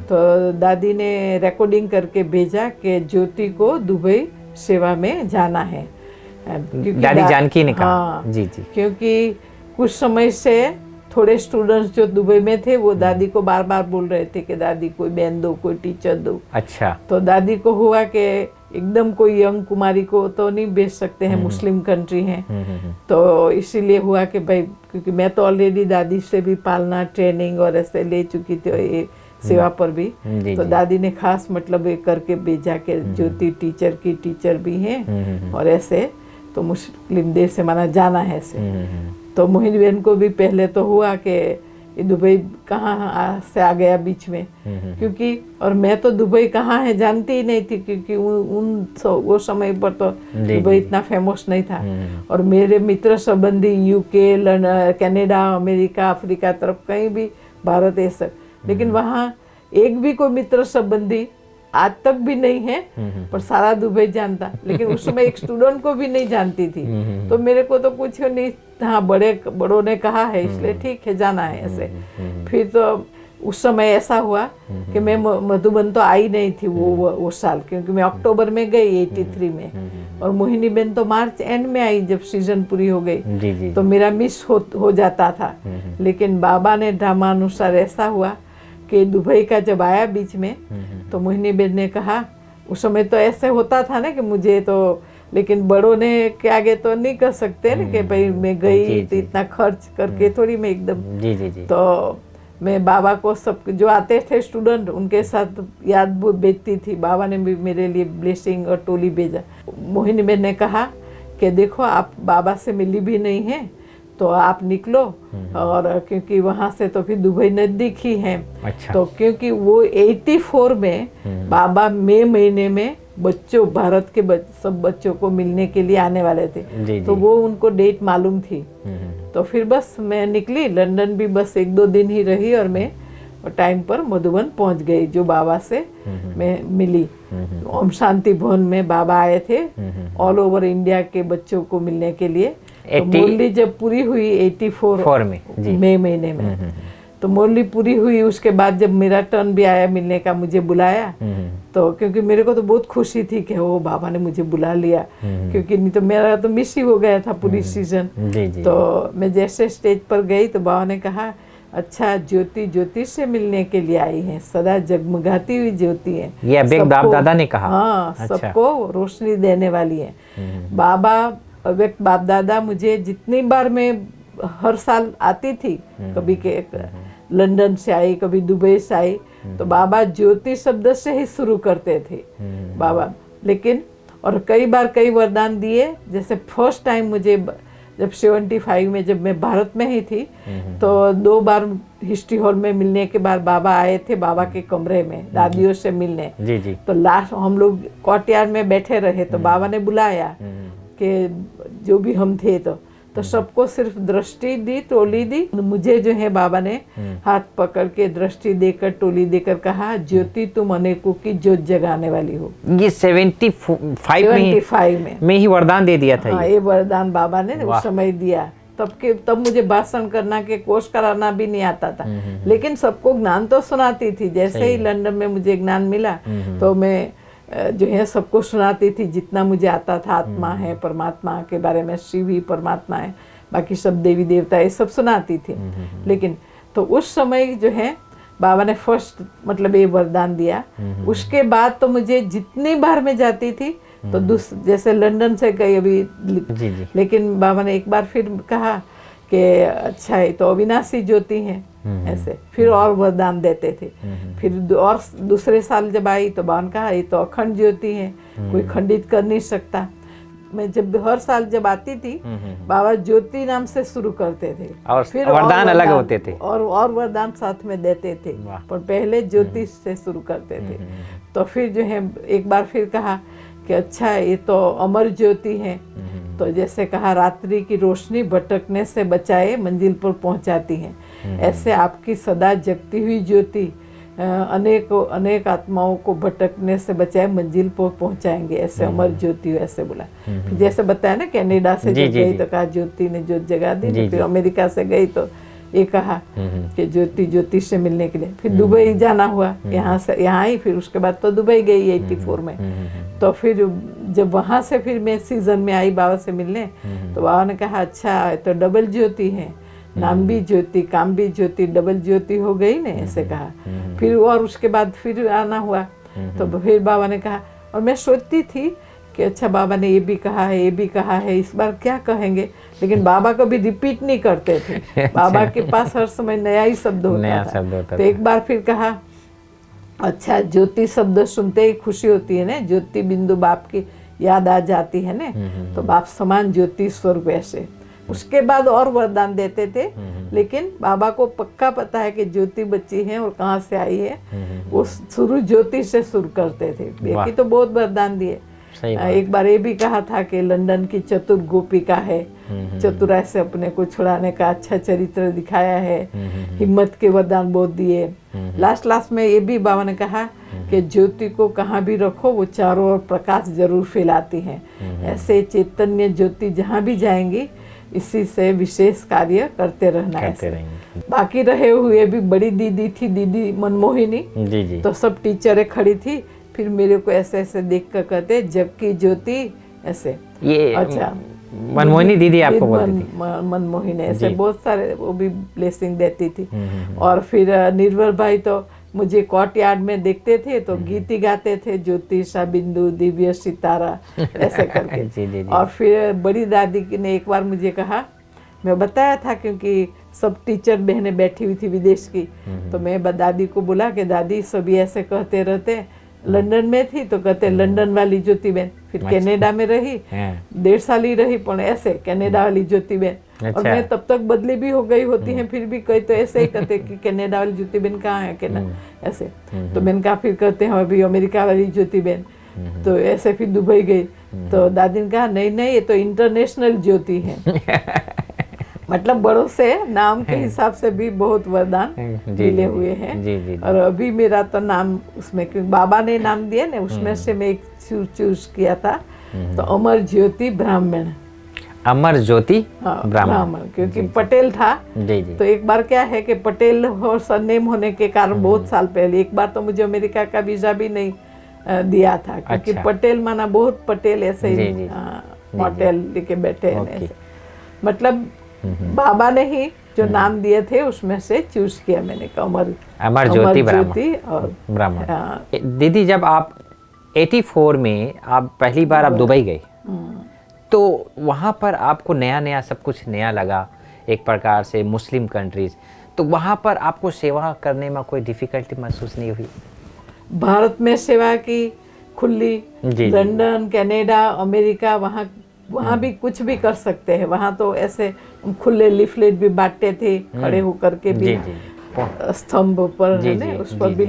तो दादी ने रिकॉर्डिंग करके भेजा कि ज्योति को दुबई सेवा में जाना है। दादी जानकी ने कहा। हाँ, जी जी। क्योंकि कुछ समय से थोड़े स्टूडेंट्स जो दुबई में थे वो दादी को बार बार बोल रहे थे कि दादी कोई बहन दो, कोई टीचर दो। अच्छा। तो दादी को हुआ कि एकदम कोई यंग कुमारी को तो नहीं भेज सकते हैं, मुस्लिम कंट्री है। तो इसीलिए हुआ कि भाई, क्योंकि मैं तो ऑलरेडी दादी से भी पालना ट्रेनिंग और ऐसे ले चुकी थी ये सेवा पर भी। तो दादी ने खास मतलब ये करके भेजा कि ज्योति टीचर की टीचर भी हैं और ऐसे तो मुस्लिम देश से माना जाना है ऐसे। तो मोहिनीबेन को भी पहले तो हुआ कि ये दुबई कहाँ से आ गया बीच में, क्योंकि और मैं तो दुबई कहाँ है जानती ही नहीं थी, क्योंकि वो समय पर तो दुबई इतना फेमस नहीं था। और मेरे मित्र संबंधी यूके, कनाडा, अमेरिका, अफ्रीका तरफ कहीं भी, भारत ये सब, लेकिन वहाँ एक भी कोई मित्र संबंधी आज तक भी नहीं है, पर सारा दुबई जानता। लेकिन उस समय एक स्टूडेंट को भी नहीं जानती थी। तो मेरे को तो कुछ नहीं, हाँ बड़ों ने कहा है इसलिए ठीक है जाना है ऐसे। फिर तो उस समय ऐसा हुआ कि मैं मधुबन तो आई नहीं थी वो साल, क्योंकि मैं अक्टूबर में गई 83 में और मोहिनीबेन तो मार्च एंड में आई जब सीजन पूरी हो गई। तो मेरा मिस हो जाता था। लेकिन बाबा ने ड्रामा अनुसार ऐसा हुआ कि दुबई का जब आया बीच में, तो मोहिनीबेन ने कहा, उस समय तो ऐसे होता था ना कि मुझे तो, लेकिन बड़ों ने के आगे तो नहीं कर सकते ना कि भाई मैं गई तो इतना खर्च करके थोड़ी मैं एकदम। तो मैं बाबा को सब जो आते थे स्टूडेंट उनके साथ याद भेजती थी। बाबा ने भी मेरे लिए ब्लेसिंग और टोली भेजा। मोहिनीबेन ने कहा कि देखो आप बाबा से मिली भी नहीं है, तो आप निकलो। और क्योंकि वहाँ से तो फिर दुबई नज़दीक ही है। अच्छा। तो क्योंकि वो 84 में बाबा मई महीने में बच्चों भारत के सब बच्चों को मिलने के लिए आने वाले थे। जी, तो वो उनको डेट मालूम थी। तो फिर बस मैं निकली, लंदन भी बस 1-2 दिन ही रही और मैं टाइम पर मधुबन पहुंच गई, जो बाबा से मैं मिली। ओम शांति भवन में बाबा आए थे ऑल ओवर इंडिया के बच्चों को मिलने के लिए। तो मुरली जब पूरी हुई 84 में मई महीने में, तो मुरली पूरी हुई, उसके बाद जब मेरा टर्न भी आया मिलने का, मुझे बुलाया। तो क्योंकि मेरे को तो बहुत खुशी थी कि वो बाबा ने मुझे बुला लिया, क्योंकि नहीं तो मेरा तो मिस ही हो गया था पूरी सीजन। तो मैं जैसे स्टेज पर गई तो बाबा ने कहा, अच्छा ज्योति ज्योति से मिलने के लिए आई है, सदा जगमगाती हुई ज्योति है। ये अबेक बाप दादा ने कहा। हाँ, अच्छा। सबको रोशनी देने वाली है। बाबा अबेक बाप दादा मुझे जितनी बार मैं हर साल आती थी, कभी के लंदन से आई, कभी दुबई से आई, तो बाबा ज्योति शब्द से ही शुरू करते थे बाबा। लेकिन और कई बार कई वरदान दिए। जैसे फर्स्ट टाइम मुझे जब 75 में जब मैं भारत में ही थी, तो 2 बार हिस्ट्री हॉल में मिलने के बाद बाबा आए थे बाबा के कमरे में दादियों से मिलने। जी। तो लास्ट हम लोग कोर्टयार्ड में बैठे रहे, तो बाबा ने बुलाया कि जो भी हम थे, तो सबको सिर्फ दृष्टि दी, टोली दी। मुझे जो है बाबा ने हाथ पकड़ के दृष्टि देकर, टोली देकर कहा, ज्योति तुम अनेकों की ज्योत जगाने वाली हो। ये 75 में ही वरदान दे दिया था। हाँ, ये वरदान बाबा ने उस समय दिया। तब मुझे भाषण करना के कोर्स कराना भी नहीं आता था, लेकिन सबको ज्ञान तो सुनाती थी। जैसे ही लंदन में मुझे ज्ञान मिला, तो मैं जो है सबको सुनाती थी जितना मुझे आता था। आत्मा है, परमात्मा के बारे में, शिव ही परमात्मा है, बाकी सब देवी देवता ये सब सुनाती थी। लेकिन तो उस समय जो है बाबा ने फर्स्ट मतलब ये वरदान दिया। उसके बाद तो मुझे जितनी बार मैं जाती थी, तो जैसे लंदन से गई अभी, लेकिन बाबा ने एक बार फिर कहा कि अच्छा है तो अविनाशी ज्योति है, ऐसे फिर और वरदान देते थे। फिर और दूसरे साल जब आई तो बाबा ने कहा, ये तो अखंड ज्योति है, कोई खंडित कर नहीं सकता। मैं जब हर साल जब आती थी, बाबा ज्योति नाम से शुरू करते थे, और फिर वरदान अलग होते थे, और वरदान साथ में देते थे, पर पहले ज्योति से शुरू करते थे। तो फिर जो है एक बार फिर कहा कि अच्छा ये तो अमर ज्योति है। तो जैसे कहा, रात्रि की रोशनी भटकने से बचाए मंजिल पर पहुंचाती है, ऐसे आपकी सदा जगती हुई ज्योति अनेक आत्माओं को भटकने से बचाए मंजिल पर पहुंचाएंगे, ऐसे अमर ज्योति। ऐसे बोला। जैसे बताया ना, कनाडा से जब गई तो कहा ज्योति ने ज्योत जगा दी। फिर अमेरिका से गई तो ये कहा कि ज्योति ज्योति से मिलने के लिए। फिर दुबई जाना हुआ, यहाँ आई, फिर उसके बाद तो दुबई गई 84 में। तो फिर जब वहां से फिर मैं सीजन में आई बाबा से मिलने, तो बाबा ने कहा, अच्छा तो डबल ज्योति है, नाम भी ज्योति, काम भी ज्योति, डबल ज्योति हो गई ने, ऐसे कहा। फिर और उसके बाद फिर आना हुआ, तो फिर बाबा ने कहा, और मैं सोचती थी कि अच्छा बाबा ने ये भी कहा है, ये भी कहा है, इस बार क्या कहेंगे। लेकिन बाबा कभी रिपीट नहीं करते थे। बाबा के पास हर समय नया ही शब्द होता था। तो एक बार फिर कहा, अच्छा ज्योति शब्द सुनते ही खुशी होती है ना, ज्योति बिंदु बाप की याद आ जाती है ना, तो बाप समान ज्योति स्वरूप ऐसे। उसके बाद और वरदान देते थे, लेकिन बाबा को पक्का पता है कि ज्योति बच्ची है और कहाँ से आई है, वो शुरू ज्योति से शुरू करते थे। बाकी तो बहुत वरदान दिए। एक बार ये भी कहा था कि लंदन की चतुर गोपिका है, चतुराई से अपने को छुड़ाने का अच्छा चरित्र दिखाया है, हिम्मत के वरदान बहुत दिए। लास्ट में ये भी बाबा ने कहा कि ज्योति को कहाँ भी रखो, वो चारों ओर प्रकाश जरूर फैलाती है, ऐसे चैतन्य ज्योति जहाँ भी जाएंगी, इसी से विशेष कार्य करते रहना है। बाकी रहे हुए भी बड़ी दीदी थी, दीदी मनमोहिनी, तो सब टीचरें खड़ी थी। फिर मेरे को ऐसे ऐसे देख कर कहते, जग की ज्योति, ऐसे। ये अच्छा मनमोहिनी दीदी आपको बोलती थी? मनमोहिनी, ऐसे बहुत सारे वो भी ब्लेसिंग देती थी। और फिर निर्मल भाई तो मुझे कोर्टयार्ड में देखते थे तो गीत ही गाते थे, ज्योति सा बिंदु दिव्य सितारा, ऐसे करके। और फिर बड़ी दादी ने एक बार मुझे कहा, मैं बताया था क्योंकि सब टीचर बहनें बैठी हुई थी विदेश की, तो मैं दादी को बोला कि दादी सभी ऐसे कहते रहते। लंदन में थी तो कहते लंदन वाली ज्योति बहन। फिर कनाडा में रही, 1.5 साल ही रही, पर ऐसे कनाडा वाली ज्योति बहन। और मैं तब तक बदली भी हो गई होती हैं, फिर भी कई तो ऐसे ही कहते कि कनाडा वाली ज्योति बहन कहाँ है, ऐसे। तो मैंने कहा, फिर कहते हैं अभी अमेरिका वाली ज्योति बहन। तो ऐसे फिर दुबई गई तो दादी ने कहा नहीं नहीं ये तो इंटरनेशनल ज्योति है। मतलब बड़ों से नाम के हिसाब से भी बहुत वरदान मिले हुए हैं। जी। और अभी मेरा तो नाम उसमें, क्योंकि बाबा ने नाम दिया ना, उसमें से मैं एक चूज किया था, तो अमर ज्योति ब्राह्मण। अमर ज्योति हाँ, ब्राह्मण, क्योंकि पटेल था। जी जी। तो एक बार क्या है कि पटेल और सरनेम होने के कारण बहुत साल पहले एक बार तो मुझे अमेरिका का वीजा भी नहीं दिया था, क्योंकि अच्छा। पटेल माना बहुत पटेल ऐसे जी, ही जी, होटल लेके बैठे हैं ओके। ऐसे। मतलब बाबा ने ही जो नाम दिए थे उसमें से चूज किया मैंने, कहा अमर ज्योति और ब्राह्मण। दीदी जब आप 84 में आप पहली बार आप दुबई गए, तो वहाँ पर आपको नया नया सब कुछ नया लगा, एक प्रकार से मुस्लिम कंट्रीज, तो वहाँ पर आपको सेवा करने में कोई डिफिकल्टी महसूस नहीं हुई? भारत में सेवा की खुली, लंदन, कनाडा, अमेरिका, वहाँ भी कुछ भी कर सकते हैं। वहाँ तो ऐसे खुले लिफलेट भी बांटते थे, खड़े होकर के भी स्तंभ पर है ना, उस पर भी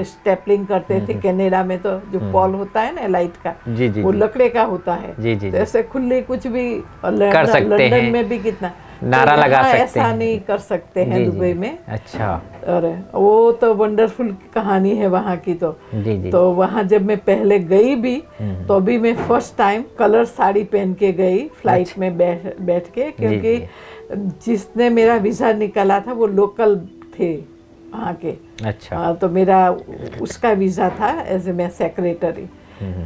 स्टेपलिंग करते थे। कनाडा में तो जो पॉल होता है ना लाइट का, वो लकड़े का होता है, तो ऐसे खुले कुछ भी कर सकते हैं। लंदन में भी कितना नारा लगा सकते हैं, ऐसा नहीं कर सकते हैं दुबई में। अच्छा। और वो तो वंडरफुल कहानी है वहाँ की। तो जी। तो वहाँ जब मैं पहले गई भी, तो भी मैं फर्स्ट टाइम कलर साड़ी पहन के गई फ्लाइट में बैठ के, क्योंकि जिसने मेरा वीजा निकाला था वो लोकल थे वहाँ के। अच्छा। तो मेरा उसका वीजा था एज ए मैं सेक्रेटरी।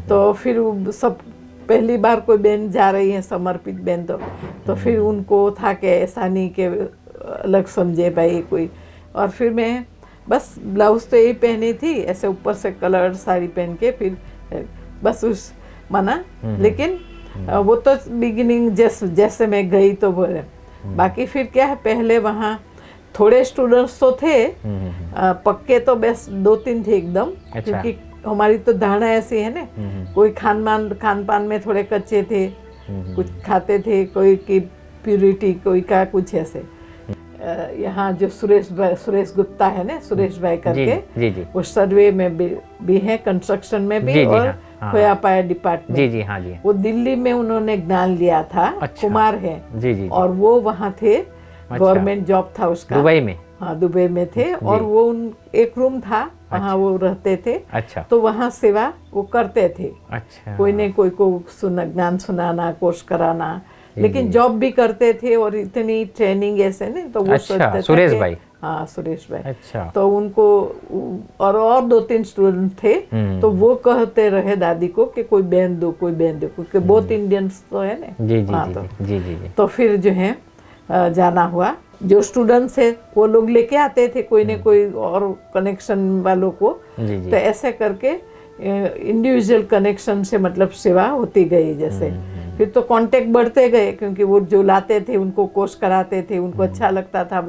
तो फिर सब पहली बार कोई बहन जा रही है, समर्पित बहन, तो फिर उनको था कि ऐसा नहीं कि अलग समझे भाई कोई। और फिर मैं बस ब्लाउज तो यही पहनी थी, ऐसे ऊपर से कलर साड़ी पहन के फिर बस उस माना। लेकिन वो तो बिगिनिंग जैसे मैं गई तो बोले। बाकी फिर क्या है, पहले वहाँ थोड़े स्टूडेंट्स तो थे, पक्के तो बस 2-3 थे एकदम। अच्छा। क्योंकि हमारी तो धारणा ऐसी है ना, कोई खान पान में थोड़े कच्चे थे, कुछ खाते थे, कोई की प्यूरिटी, कोई का कुछ ऐसे। यहाँ जो सुरेश गुप्ता है ना, सुरेश भाई करके, वो सर्वे में भी है, कंस्ट्रक्शन में भी, और खोया पाया डिपार्टमेंट। वो दिल्ली में उन्होंने ज्ञान लिया था। कुमार है और वो वहाँ थे, गवर्नमेंट जॉब था उसका दुबई में। हाँ, दुबई में थे। और वो एक रूम था वहाँ वो रहते थे। अच्छा। तो वहाँ सेवा वो करते थे। अच्छा। कोई ने कोई को ज्ञान सुनाना, कोर्स कराना, लेकिन जॉब भी करते थे। और इतनी ट्रेनिंग ऐसे नहीं, तो वो सोचते सुरेश भाई। हाँ, सुरेश भाई। अच्छा। तो उनको और 2-3 स्टूडेंट थे, तो वो कहते रहे दादी को कि कोई बहन दो, कोई बहन दो, क्योंकि बहुत इंडियंस तो है ना। तो फिर जो है जाना हुआ। जो स्टूडेंट्स है वो लोग लेके आते थे कोई न कोई और कनेक्शन वालों को। तो ऐसे करके इंडिविजुअल कनेक्शन से मतलब सेवा होती गई। जैसे फिर तो कांटेक्ट बढ़ते गए, क्योंकि वो जो लाते थे उनको कोर्स कराते थे, उनको अच्छा लगता था,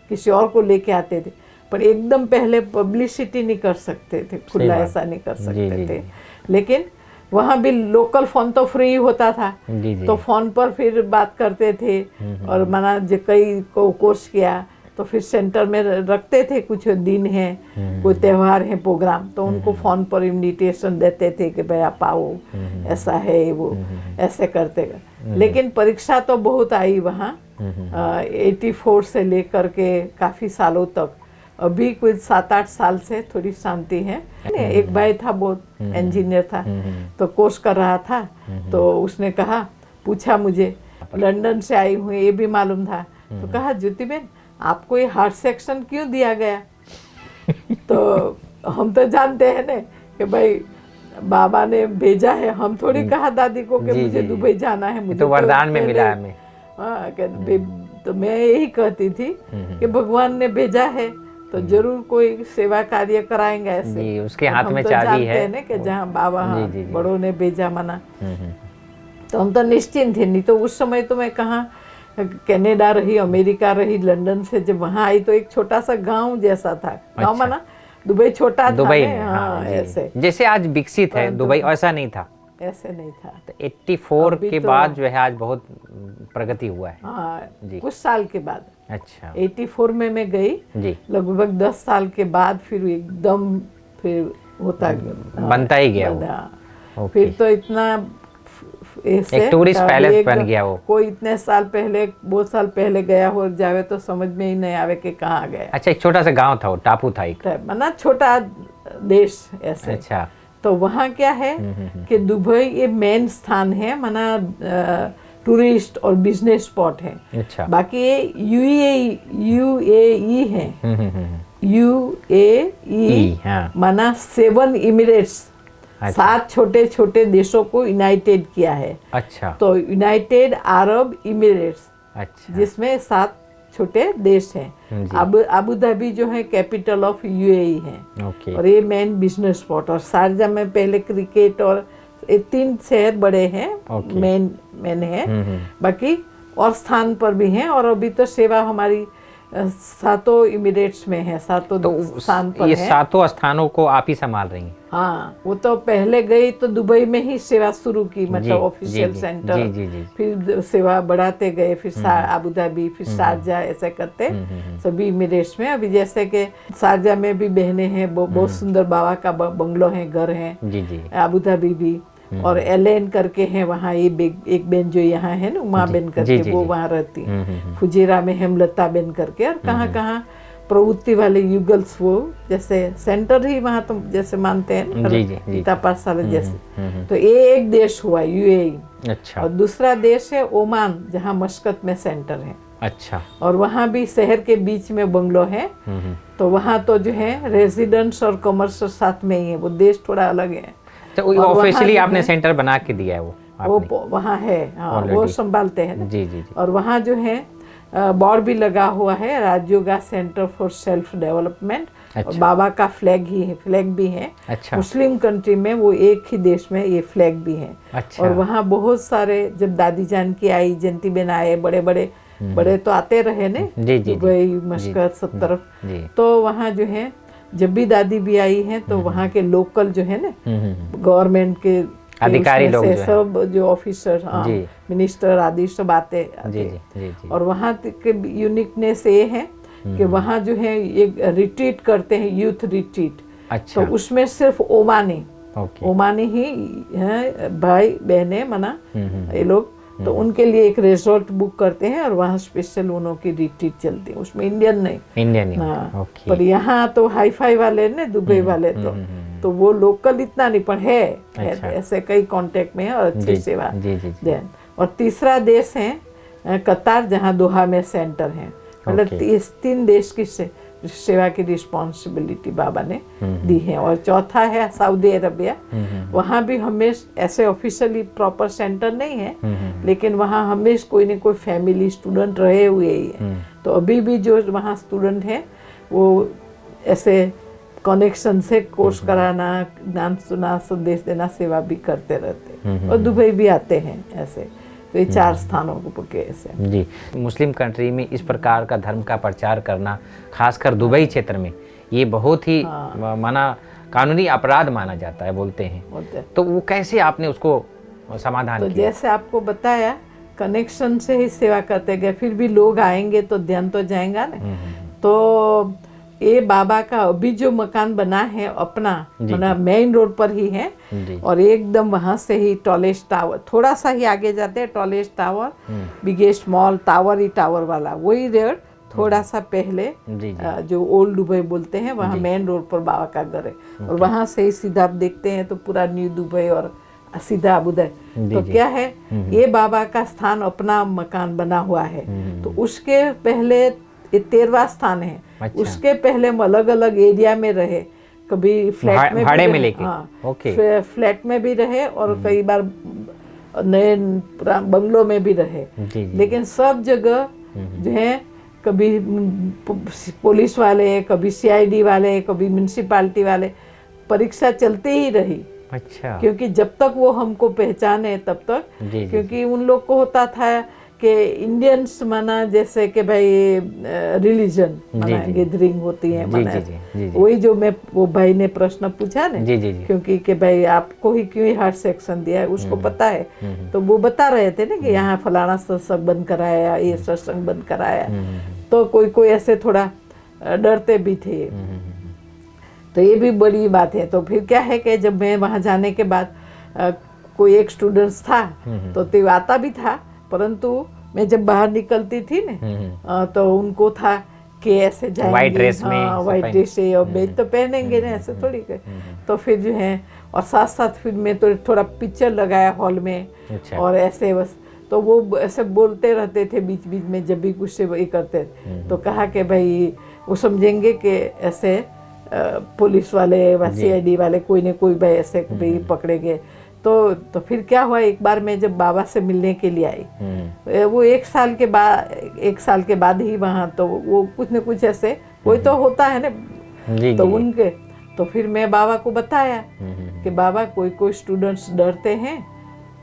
किसी और को लेके आते थे। पर एकदम पहले पब्लिसिटी नहीं कर सकते थे, खुला ऐसा नहीं कर सकते थे। लेकिन वहाँ भी लोकल फोन तो फ्री होता था, तो फोन पर फिर बात करते थे। और माना जो कई को कोर्स किया तो फिर सेंटर में रखते थे, कुछ दिन है, कोई त्यौहार है, प्रोग्राम, तो उनको फोन पर इनविटेशन देते थे कि भाई आप आओ, ऐसा है वो, ऐसे करते। लेकिन परीक्षा तो बहुत आई वहाँ, 84 से लेकर के काफ़ी सालों तक। अभी कुछ 7-8 साल से थोड़ी शांति है। एक भाई था, बहुत इंजीनियर था, तो कोर्स कर रहा था। तो उसने कहा, पूछा मुझे, लंदन से आई हूँ ये भी मालूम था, तो कहा ज्योति बहन आपको ये हार्ट सेक्शन क्यों दिया गया? तो हम तो जानते हैं ना कि भाई बाबा ने भेजा है, हम थोड़ी कहा दादी को कि मुझे दुबई जाना है, मुझे तो वरदान में मिला है हमें। तो मैं यही कहती थी कि भगवान ने भेजा है तो जरूर कोई सेवा कार्य कराएंगे ऐसे। उसके हाथ में चाबी है ना कि जहाँ बाबा बड़ों ने भेजा माना, तो हम तो निश्चिंत थे। नहीं तो उस समय तो मैं कहाँ, कनाडा रही, अमेरिका रही, लंदन से जब वहाँ आई तो एक छोटा सा गांव जैसा था। गांव माना दुबई छोटा था। हाँ, ऐसे जैसे आज विकसित है दुबई, ऐसा नहीं था, ऐसे नहीं था। तो 84 के बाद जो है आज बहुत प्रगति हुआ है। हाँ, कुछ साल के बाद। अच्छा। 84 में मैं गई, लगभग 10 साल के बाद फिर एकदम फिर होता गया, बनता ही गया। ओके। फिर तो इतना ऐसे एक टूरिस्ट पैलेस एक बन गया वो। कोई इतने साल पहले, बहुत साल पहले गया हो जावे तो समझ में ही नहीं आवे कि कहाँ गया। अच्छा, एक छोटा सा गांव था वो, टापू था एक। मना छोटा देश ऐसे। अच्छा। तो वहाँ क्या है कि दुबई ये मेन स्थान है, मना टूरिस्ट और बिजनेस स्पॉट है। अच्छा। बाकी ये यूएई है। यूएई हाँ। माना 7 इमिरेट्स, अच्छा। 7 छोटे छोटे देशों को यूनाइटेड किया है। अच्छा। तो यूनाइटेड अरब इमिरेट्स, अच्छा। जिसमें 7 छोटे देश हैं। जी। अबू धाबी जो है कैपिटल ऑफ यूएई है। ओके। और ये मेन बिजनेस स्पॉट। और शारजा में पहले क्रिकेट और ये 3 शहर बड़े हैं, ओके। मेन है। बाकी और स्थान पर भी हैं। और अभी तो सेवा हमारी 7 इमिरेट्स में है, 7 तो स्थान पर ये है। 7 स्थानों को आप ही संभाल रही हैं? हाँ, वो तो पहले गई तो दुबई में ही सेवा शुरू की, मतलब ऑफिशियल सेंटर। जी। फिर सेवा बढ़ाते गए, फिर अबू धाबी, फिर शारजा, ऐसे करते सभी इमिरेट्स में। अभी जैसे कि शारजा में भी बहनें हैं, बहुत सुंदर बाबा का बंगलो है, घर है। जी। अबू धाबी भी। और एलेन करके है वहाँ, ये एक बहन जो यहाँ है ना, उमा बेन करके, वो वहाँ रहती। फुजेरा में हेमलता बेन करके। और कहाँ कहाँ प्रवृत्ति वाले युगल्स, वो जैसे सेंटर ही वहाँ तो जैसे मानते हैं गीता पाठशाला जैसे। तो ये एक देश हुआ यूएई। अच्छा। और दूसरा देश है ओमान, जहाँ मस्कत में सेंटर है। अच्छा। और वहाँ भी शहर के बीच में बंगलो है। तो वहाँ तो जो है रेजिडेंस और कॉमर्स साथ में ही है, वो देश थोड़ा अलग है। तो ऑफिशियली आपने सेंटर बना के दिया है वो वहाँ है। हाँ, वो संभालते हैं। जी। और वहाँ जो है बोर्ड भी लगा हुआ है, Rajyoga centre for self development. अच्छा। और बाबा का फ्लैग भी है। अच्छा। मुस्लिम कंट्री में वो एक ही देश में ये फ्लैग भी है। अच्छा। और वहाँ बहुत सारे, जब दादी जान की आई, जयंती बेन आए, बड़े तो आते रहे ने, दुबई, मस्कत, सब तरफ। तो वहाँ जो है जब भी दादी भी आई है तो वहाँ के लोकल जो है ना, गवर्नमेंट के अधिकारी लोग से सब जो ऑफिसर, मिनिस्टर आदि सब आते। और वहाँ के यूनिकनेस ये है कि वहाँ जो है एक रिट्रीट करते हैं, यूथ रिट्रीट। अच्छा। तो उसमें सिर्फ ओमानी ही हैं, भाई बहनें मना ये लोग। तो उनके लिए एक रिजॉर्ट बुक करते हैं और वहाँ स्पेशल उन्हों की रिट्रीट चलती है। उसमें इंडियन नहीं। हाँ। पर यहाँ तो हाई फाई वाले ने, दुबई वाले तो वो लोकल इतना नहीं, पर है। अच्छा। ऐसे कई कांटेक्ट में है और अच्छी सेवा देन। और तीसरा देश है कतार, जहाँ दोहा में सेंटर है। मतलब इस 3 देश की सेवा की रिस्पॉन्सिबिलिटी बाबा ने दी है। और चौथा है सऊदी अरबिया। वहाँ भी हमेशा ऐसे ऑफिशियली प्रॉपर सेंटर नहीं है, लेकिन वहाँ हमेशा कोई न कोई फैमिली स्टूडेंट रहे हुए ही है। तो अभी भी जो वहाँ स्टूडेंट हैं वो ऐसे कनेक्शन से कोर्स कराना, ज्ञान सुना, संदेश देना, सेवा भी करते रहते। और दुबई भी आते हैं ऐसे। तो ये 4 स्थानों को ऐसे। जी। मुस्लिम कंट्री में इस प्रकार का धर्म का प्रचार करना, खासकर दुबई क्षेत्र में, ये बहुत ही माना कानूनी अपराध माना जाता है, बोलते हैं। तो वो कैसे आपने उसको समाधान तो किया? जैसे आपको बताया, कनेक्शन से ही सेवा करते गए। फिर भी लोग आएंगे तो ध्यान तो जाएगा ना। तो ये बाबा का अभी जो मकान बना है अपना, मतलब मेन रोड पर ही है। और एकदम वहां से ही टॉलेस्ट टावर, थोड़ा सा ही आगे जाते हैं, tallest tower, biggest mall, tower ही टावर वाला, वही रोड थोड़ा सा पहले जो ओल्ड दुबई बोलते हैं, वहाँ मेन रोड पर बाबा का घर है। और वहां से ही सीधा आप देखते हैं तो पूरा न्यू दुबई और सीधा अबू धाबी। तो क्या है, ये बाबा का स्थान, अपना मकान बना हुआ है। तो उसके पहले ये 13वां स्थान है। अच्छा। उसके पहले हम अलग अलग एरिया में रहे, कभी फ्लैट में भाड़े भी में रहे। लेके। हाँ, फ्लैट में भी रहे और कई बार नए बंगलों में भी रहे। लेकिन सब जगह जो है, कभी पुलिस वाले, कभी सीआईडी वाले, कभी म्यूनिसिपालिटी वाले, परीक्षा चलती ही रही। अच्छा। क्योंकि जब तक वो हमको पहचाने तब तक, क्योंकि उन लोग को होता था कि इंडियंस माना जैसे कि भाई रिलीजन माना गैदरिंग होती है, माना वही जो मैं वो भाई ने प्रश्न पूछा ना, क्योंकि कि भाई आपको ही क्यों हार्ट सेक्शन दिया है, उसको पता है। तो वो बता रहे थे ना कि यहाँ फलाना सत्संग बंद कराया, ये सत्संग बंद कराया। तो कोई ऐसे थोड़ा डरते भी थे। तो ये भी बड़ी बात है। तो फिर क्या है कि जब मैं वहाँ जाने के बाद कोई एक स्टूडेंट्स था तो ते आता भी था, परंतु मैं जब बाहर निकलती थी ना तो उनको था कि ऐसे जाएंगे व्हाइट ड्रेस में, हाँ व्हाइट ड्रेस से और बेज तो पहनेंगे ना, ऐसे थोड़ी कर। तो फिर जो है और साथ साथ फिर मैं तो थोड़ा पिक्चर लगाया हॉल में। अच्छा। और ऐसे बस तो वो ऐसे बोलते रहते थे बीच बीच में जब भी कुछ से वही करते तो कहा कि भाई वो समझेंगे कि ऐसे पुलिस वाले व CID वाले कोई न कोई भाई ऐसे भी पकड़ेंगे। तो फिर क्या हुआ, एक बार मैं जब बाबा से मिलने के लिए आई, वो एक साल के बाद ही वहाँ, तो वो कुछ न कुछ ऐसे कोई तो होता है ना, तो उनके तो फिर मैं बाबा को बताया कि बाबा कोई स्टूडेंट्स डरते हैं,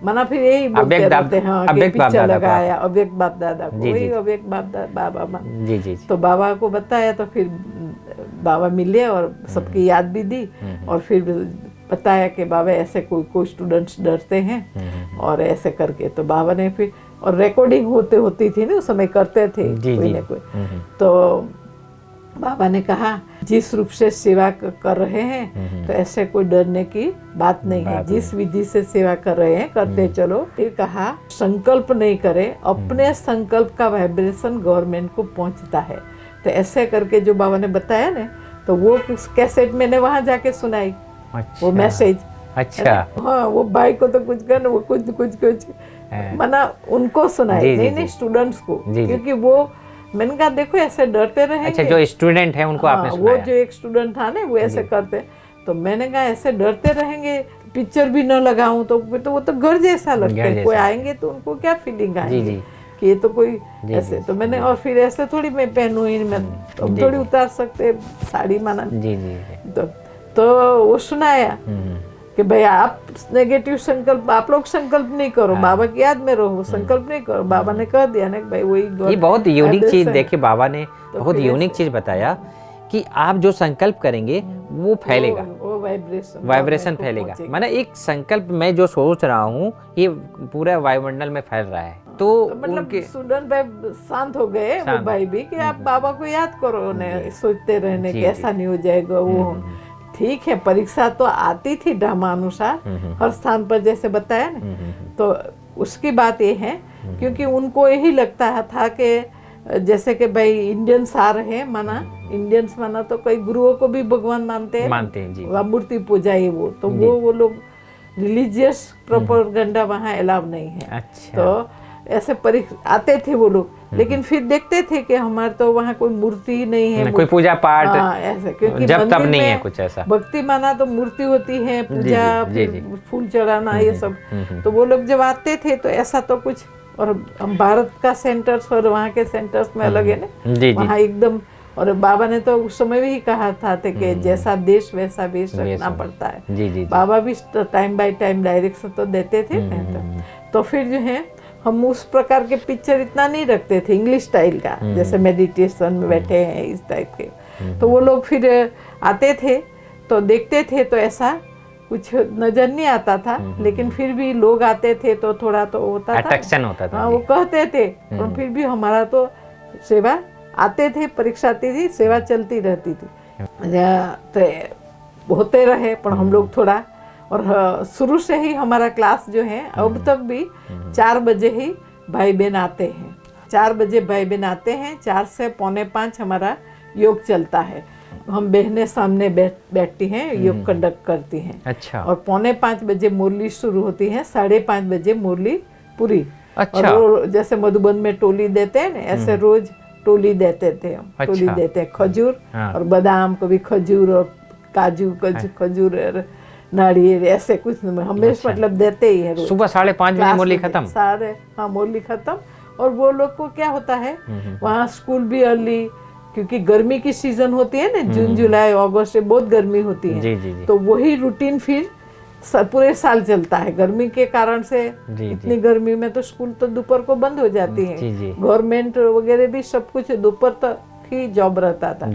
मना फिर यही बोलते रहते हैं हाँ कि पिक्चर लगाया अव्यक्त बाप दादा को, वही अव्यक्त बाप बाबा जी। तो बाबा को बताया, तो फिर बाबा मिले और सबकी याद भी दी और फिर बताया कि बाबा ऐसे कोई स्टूडेंट्स डरते हैं और ऐसे करके। तो बाबा ने फिर और रिकॉर्डिंग होती थी ना उस समय, करते थे कोई ना कोई। तो बाबा ने कहा जिस रूप से सेवा कर रहे हैं तो ऐसे कोई डरने की बात नहीं है, जिस विधि से सेवा कर रहे हैं करते चलो। फिर कहा संकल्प नहीं करे, अपने संकल्प का वाइब्रेशन गवर्नमेंट को पहुंचता है। तो ऐसे करके जो बाबा ने बताया ना, तो वो कैसेट मैंने वहां जाके सुनाई। अच्छा। वो मैसेज। अच्छा। हाँ वो भाई को तो कुछ कर, वो कुछ मना उनको सुनाई नहीं स्टूडेंट्स को, क्योंकि वो मैंने कहा देखो ऐसे डरते रहेंगे। अच्छा, जो स्टूडेंट है उनको आपने सुनाया? वो जो एक स्टूडेंट था ना वो ऐसे करते, तो मैंने कहा ऐसे डरते रहेंगे, पिक्चर भी न लगाऊं तो वो तो घर जैसा लगता है, कोई आएंगे तो उनको क्या फीलिंग आएगी कि ये तो कोई ऐसे। तो मैंने और फिर ऐसे थोड़ी मैं पहनूं ही, मैं थोड़ी उतार सकते साड़ी माना। तो वो सुनाया कि भाई आप नेगेटिव संकल्प, आप लोग संकल्प नहीं करो, बाबा की याद में रहो, संकल्प नहीं करो। बाबा ने कह दिया ना भाई वही। ये बहुत यूनिक चीज देखिए, बाबा ने बहुत यूनिक चीज बताया कि आप जो संकल्प करेंगे वो फैलेगा, वो वाइब्रेशन फैलेगा। माना एक संकल्प मैं जो सोच रहा हूँ ये पूरा वायुमंडल में फैल रहा है। तो मतलब स्टूडेंट भाई शांत हो गए, वो भाई भी कि आप बाबा को याद करो, उन्हें सोचते रहने कि ऐसा नहीं हो जाएगा। वो ठीक है, परीक्षा तो आती थी ड्रामानुसार हर स्थान पर जैसे बताया ना, तो उसकी बात ये है क्योंकि उनको यही लगता था कि जैसे कि भाई इंडियंस आ रहे हैं, माना इंडियंस माना तो कई गुरुओं को भी भगवान मानते हैं जी, मूर्ति पूजा ही वो, तो वो लोग रिलीजियस प्रोपेगेंडा वहाँ अलाउ नहीं है। अच्छा। तो ऐसे आते थे वो लोग, लेकिन फिर देखते थे कि हमारे तो वहाँ कोई मूर्ति नहीं है, कोई पूजा पाठ ऐसे, क्योंकि जब तब नहीं है कुछ ऐसा। भक्ति माना तो मूर्ति होती है, पूजा फूल चढ़ाना ये सब। तो वो लोग जब आते थे तो ऐसा तो कुछ, और हम भारत का सेंटर्स और वहाँ के सेंटर्स में अलग है ना, वहाँ एकदम। और बाबा ने तो उस समय भी कहा था कि जैसा देश वैसा वेश रखना पड़ता है। बाबा भी टाइम बाय टाइम डायरेक्शन तो देते थे। तो फिर जो है हम उस प्रकार के पिक्चर इतना नहीं रखते थे इंग्लिश स्टाइल का, जैसे मेडिटेशन में बैठे हैं इस टाइप के। तो वो लोग फिर आते थे तो देखते थे तो ऐसा कुछ नजर नहीं आता था, लेकिन फिर भी लोग आते थे तो थोड़ा तो होता था, अट्रैक्शन होता था। वो कहते थे, और फिर भी हमारा तो सेवा आते थे, परीक्षा आती थी, सेवा चलती रहती थी। तो होते रहे, पर हम लोग थोड़ा, और शुरू से ही हमारा क्लास जो है अब तक भी 4 बजे ही भाई बहन आते हैं। 4 बजे भाई बहन आते हैं, 4 से 4:45 हमारा योग चलता है। हम बहनें सामने बैठती हैं, योग कंडक्ट करती हैं। अच्छा। और 4:45 बजे मुरली शुरू होती है, 5:30 बजे मुरली पूरी। अच्छा। और जैसे मधुबन में टोली देते हैं ना, ऐसे रोज टोली देते थे हम। अच्छा। टोली देते हैं खजूर और बादाम, कभी खजूर और काजू, खजूर और नारियल, ऐसे कुछ हमेशा मतलब देते ही है। सुबह 5:30 बजे मुरली खत्म। हाँ मुरली खत्म। और वो लोग को क्या होता है वहाँ स्कूल भी अर्ली, क्योंकि गर्मी की सीजन होती है ना, जून जुलाई अगस्त से बहुत गर्मी होती है। जी। तो वही रूटीन फिर पूरे साल चलता है। गर्मी के कारण से इतनी गर्मी में तो स्कूल तो दोपहर को बंद हो जाती है। गवर्नमेंट वगैरह भी सब कुछ दोपहर तक ही जॉब रहता था।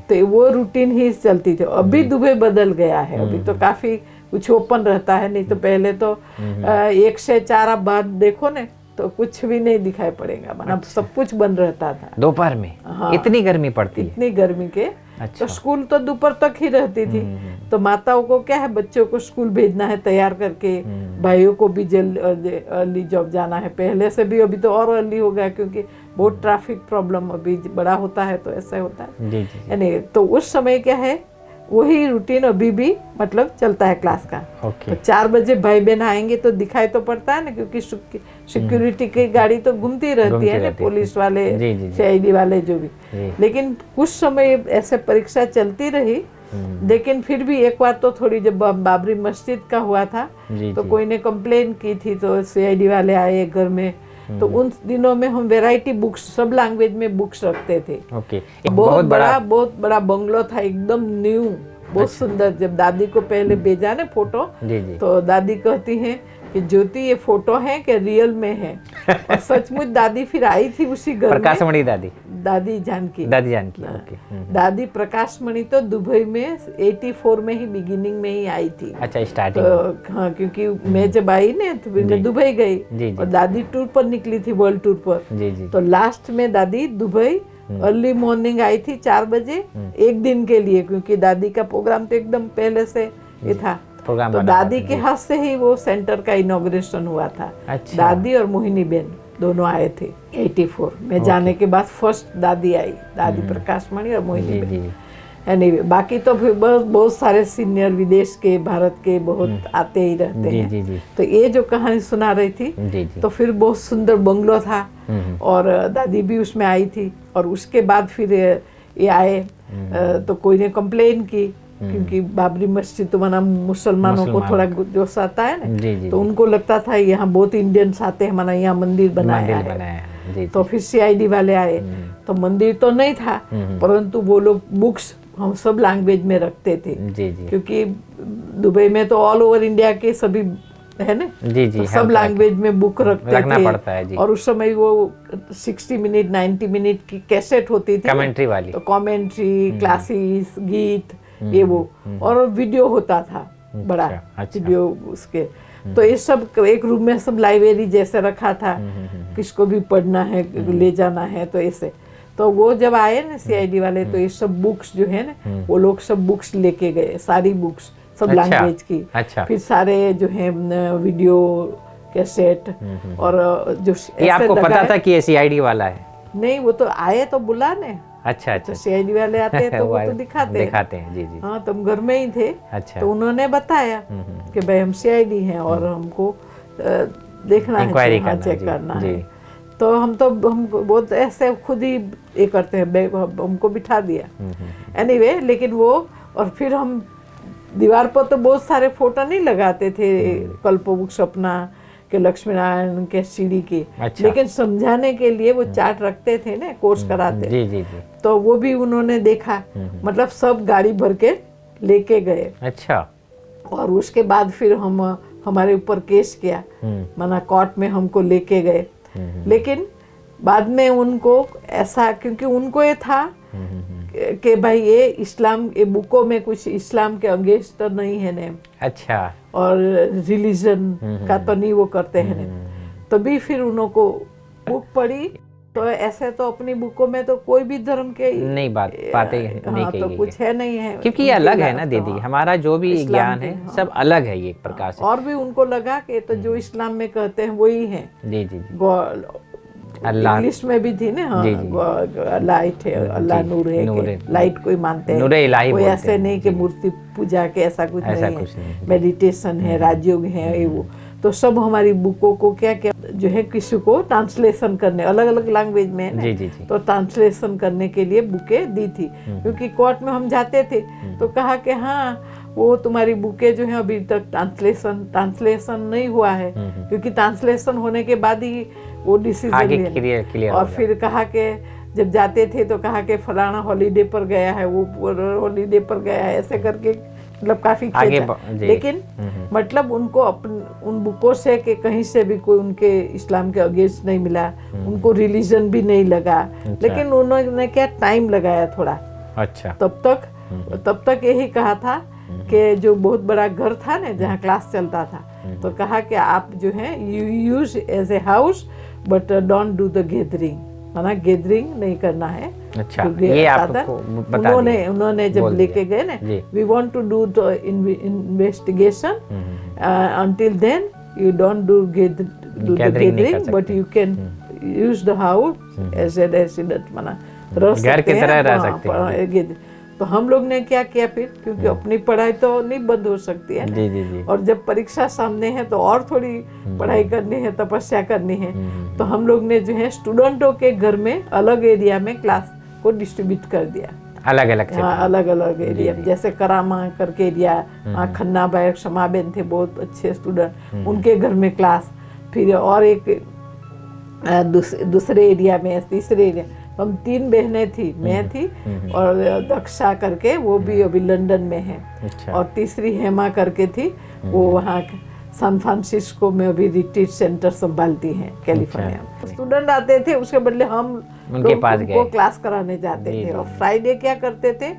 तो वो रूटीन ही चलती थी। अभी दुबई बदल गया है, अभी तो काफी कुछ ओपन रहता है, नहीं तो पहले तो 1 से 4 आप बाहर देखो ना तो कुछ भी नहीं दिखाई पड़ेगा, मतलब सब कुछ बंद रहता था दोपहर में। हाँ, इतनी गर्मी पड़ती है, इतनी गर्मी के। अच्छा। तो स्कूल तो दोपहर तक ही रहती थी। तो माताओं को क्या है, बच्चों को स्कूल भेजना है तैयार करके, भाइयों को भी अर्ली जॉब जाना है, पहले से भी अभी तो और अर्ली हो गया क्योंकि बहुत ट्रैफिक प्रॉब्लम अभी बड़ा होता है तो ऐसा होता है। जी जी यानी तो उस समय क्या है, वही रूटीन अभी भी मतलब चलता है क्लास का। ओके। तो 4 बजे भाई बहन आएंगे तो दिखाई तो पड़ता है ना, क्योंकि सिक्योरिटी की गाड़ी तो घूमती रहती है ना, पुलिस वाले, सीआईडी वाले जो भी। लेकिन कुछ समय ऐसे परीक्षा चलती रही, लेकिन फिर भी एक बार तो थोड़ी, जब बाबरी मस्जिद का हुआ था तो कोई ने कंप्लेन की थी तो सीआईडी वाले आए घर में। तो उन दिनों में हम वैरायटी बुक्स, सब लैंग्वेज में बुक्स रखते थे। ओके। बहुत बड़ा बंगलो था, एकदम न्यू, बहुत सुंदर। जब दादी को पहले भेजा ना फोटो, तो दादी कहती हैं कि ज्योति ये फोटो है कि रियल में है। और सचमुच दादी फिर आई थी उसी घर में। प्रकाशमणि दादी जानकी। ओके। दादी प्रकाशमणि तो दुबई में 84 में ही, बिगिनिंग में ही आई थी। अच्छा, स्टार्टिंग। तो हाँ, क्योंकि मैं जब आई ना तो फिर मैं दुबई गई और दादी टूर पर निकली थी, वर्ल्ड टूर पर। तो लास्ट में दादी दुबई अर्ली मॉर्निंग आई थी 4 बजे, एक दिन के लिए, क्योंकि दादी का प्रोग्राम तो एकदम पहले से ये था। तो दादी के हाथ से ही वो सेंटर का इनॉग्रेशन हुआ था। अच्छा। दादी और मोहिनी बेन दोनों आए थे 84 में। जाने के बाद फर्स्ट दादी आई, दादी प्रकाशमणि और मोहिनी बेन। एनीवे, बाकी तो फिर बहुत सारे सीनियर विदेश के, भारत के बहुत आते ही रहते हैं। तो ये जो कहानी सुना रही थी, तो फिर बहुत सुंदर बंगलो था और दादी भी उसमें आई थी। और उसके बाद फिर ये आए तो कोई ने कंप्लेन की, क्योंकि बाबरी मस्जिद तो माना मुसलमानों को थोड़ा जोश आता है ना, तो उनको लगता था यहाँ बहुत इंडियंस आते हैं, माना यहाँ मंदिर बनाया है। तो फिर सीआईडी वाले आए, तो मंदिर तो नहीं था, परंतु वो लोग बुक्स हम सब लैंग्वेज में रखते थे। क्योंकि दुबई में तो ऑल ओवर इंडिया के सभी है ना, तो सब लैंग्वेज में बुक रखते थे। पड़ता है। और उस समय वो 60 मिनट 90 मिनट की कैसेट होती थी, कमेंट्री वाली। तो कमेंट्री, क्लासेस, गीत, ये वो, और वीडियो होता था बड़ा। वीडियो उसके, तो ये सब एक रूम में सब लाइब्रेरी जैसे रखा था, किसको भी पढ़ना है ले जाना है तो ऐसे। तो वो जब आए ना सीआईडी वाले, तो ये सब बुक्स जो है ना, वो लोग सब बुक्स लेके गए, सारी बुक्स सब लैंग्वेज की। फिर सारे जो है वीडियो कैसेट, और जो ये आपको पता था कि ये सीआईडी वाला है? नहीं, वो तो आए तो बुलाने। अच्छा। तो सीआईडी वाले आते हैं तो वो तो दिखाते हैं। जी। हाँ, तुम घर में ही थे। अच्छा। तो उन्होंने बताया कि भाई हम सीआईडी हैं और हमको देखना है, चेक करना है। तो हम बहुत ऐसे खुद ही ये करते हैं, हमको बिठा दिया। एनीवे, लेकिन वो, और फिर हम दीवार पर तो बहुत सारे फोटो नहीं लगाते थे, कल्पवृक्ष सपना के, लक्ष्मी नारायण के, सीढ़ी के। अच्छा। लेकिन समझाने के लिए वो चार्ट रखते थे ना, कोर्स कराते। जी। तो वो भी उन्होंने देखा, मतलब सब गाड़ी भर के लेके गए। अच्छा। और उसके बाद फिर हमारे ऊपर केस किया, माना कोर्ट में हमको लेके गए। लेकिन बाद में उनको ऐसा, क्योंकि उनको ये था कि भाई ये इस्लाम, ये बुकों में कुछ इस्लाम के अगेंस्ट तो नहीं है ने। अच्छा। और रिलीजन का तो नहीं वो करते हैं। तभी फिर उनको बुक पढ़ी, तो ऐसे तो अपनी बुकों में तो कोई भी धर्म के नहीं बातें नहीं कही गई, कुछ है नहीं है, क्योंकि ये अलग है ना दीदी, हमारा जो भी ज्ञान है सब अलग है ये एक प्रकार से। और भी उनको लगा कि तो जो इस्लाम में कहते हैं वही है। जी। अल्लाह, इंग्लिश में भी थी ना, लाइट है, अल्लाह नूर है, लाइट कोई मानते हैं, कोई ऐसे नहीं कि मूर्ति पूजा के, ऐसा कुछ नहीं है। मेडिटेशन है, राजयोग है, ये वो। तो सब हमारी बुकों को क्या क्या जो है, किसी को ट्रांसलेशन करने, अलग अलग लैंग्वेज में है ना, तो ट्रांसलेशन करने के लिए बुकें दी थी। क्योंकि कोर्ट में हम जाते थे तो कहा कि हाँ, वो तुम्हारी बुकें जो है अभी तक ट्रांसलेशन नहीं हुआ है, क्योंकि ट्रांसलेशन होने के बाद ही वो डिसीजन लिया। और फिर कहा कि जब जाते थे तो कहा कि फलाना हॉलीडे पर गया है, वो हॉलीडे पर गया है, ऐसे करके मतलब काफी खींचा। लेकिन मतलब उनको उन बुकों से कि कहीं से भी कोई उनके इस्लाम के अगेंस्ट नहीं मिला, उनको रिलीजन भी नहीं लगा। लेकिन उन्होंने क्या टाइम लगाया थोड़ा। अच्छा। तब तक यही कहा था कि जो बहुत बड़ा घर था ना जहाँ क्लास चलता था, तो कहा कि आप जो है you use as a house but don't do the gathering, माना गैदरिंग नहीं करना है, अच्छा, क्योंकि ये साधन आपको बता दिया, उन्होंने जब बोल लेके दिया। गए ना, जी। We want to do the investigation, until then you don't do the Gathering नहीं कर gathering, but सकते। you can use the house as a resident, माना रह घर सकते की तरह हैं, रह हाँ, सकते हैं, तो हम लोग ने क्या किया फिर, क्योंकि अपनी पढ़ाई तो नहीं बंद हो सकती है ना, जी जी जी। और जब परीक्षा सामने है तो और थोड़ी पढ़ाई करनी है, तपस्या करनी है, तो हम लोग ने जो है स्टूडेंटों के घर में अलग एरिया में क्लास को डिस्ट्रीब्यूट कर दिया, अलग अलग से। हाँ, अलग अलग एरिया, जैसे करामा करके एरिया, वहाँ खन्ना भाई क्षमाबेन थे बहुत अच्छे स्टूडेंट, उनके घर में क्लास, फिर और एक दूसरे एरिया में, तीसरे एरिया, हम 3 बहनें थी, मैं थी और दक्षा करके वो भी अभी लंदन में है, अच्छा। और तीसरी हेमा करके थी, वो वहाँ सैन फ्रांसिस्को में अभी रिट्रीट सेंटर संभालती हैं कैलिफोर्निया में। स्टूडेंट आते थे, उसके बदले हम उनके पास उनको गए, क्लास कराने जाते थे। और फ्राइडे क्या करते थे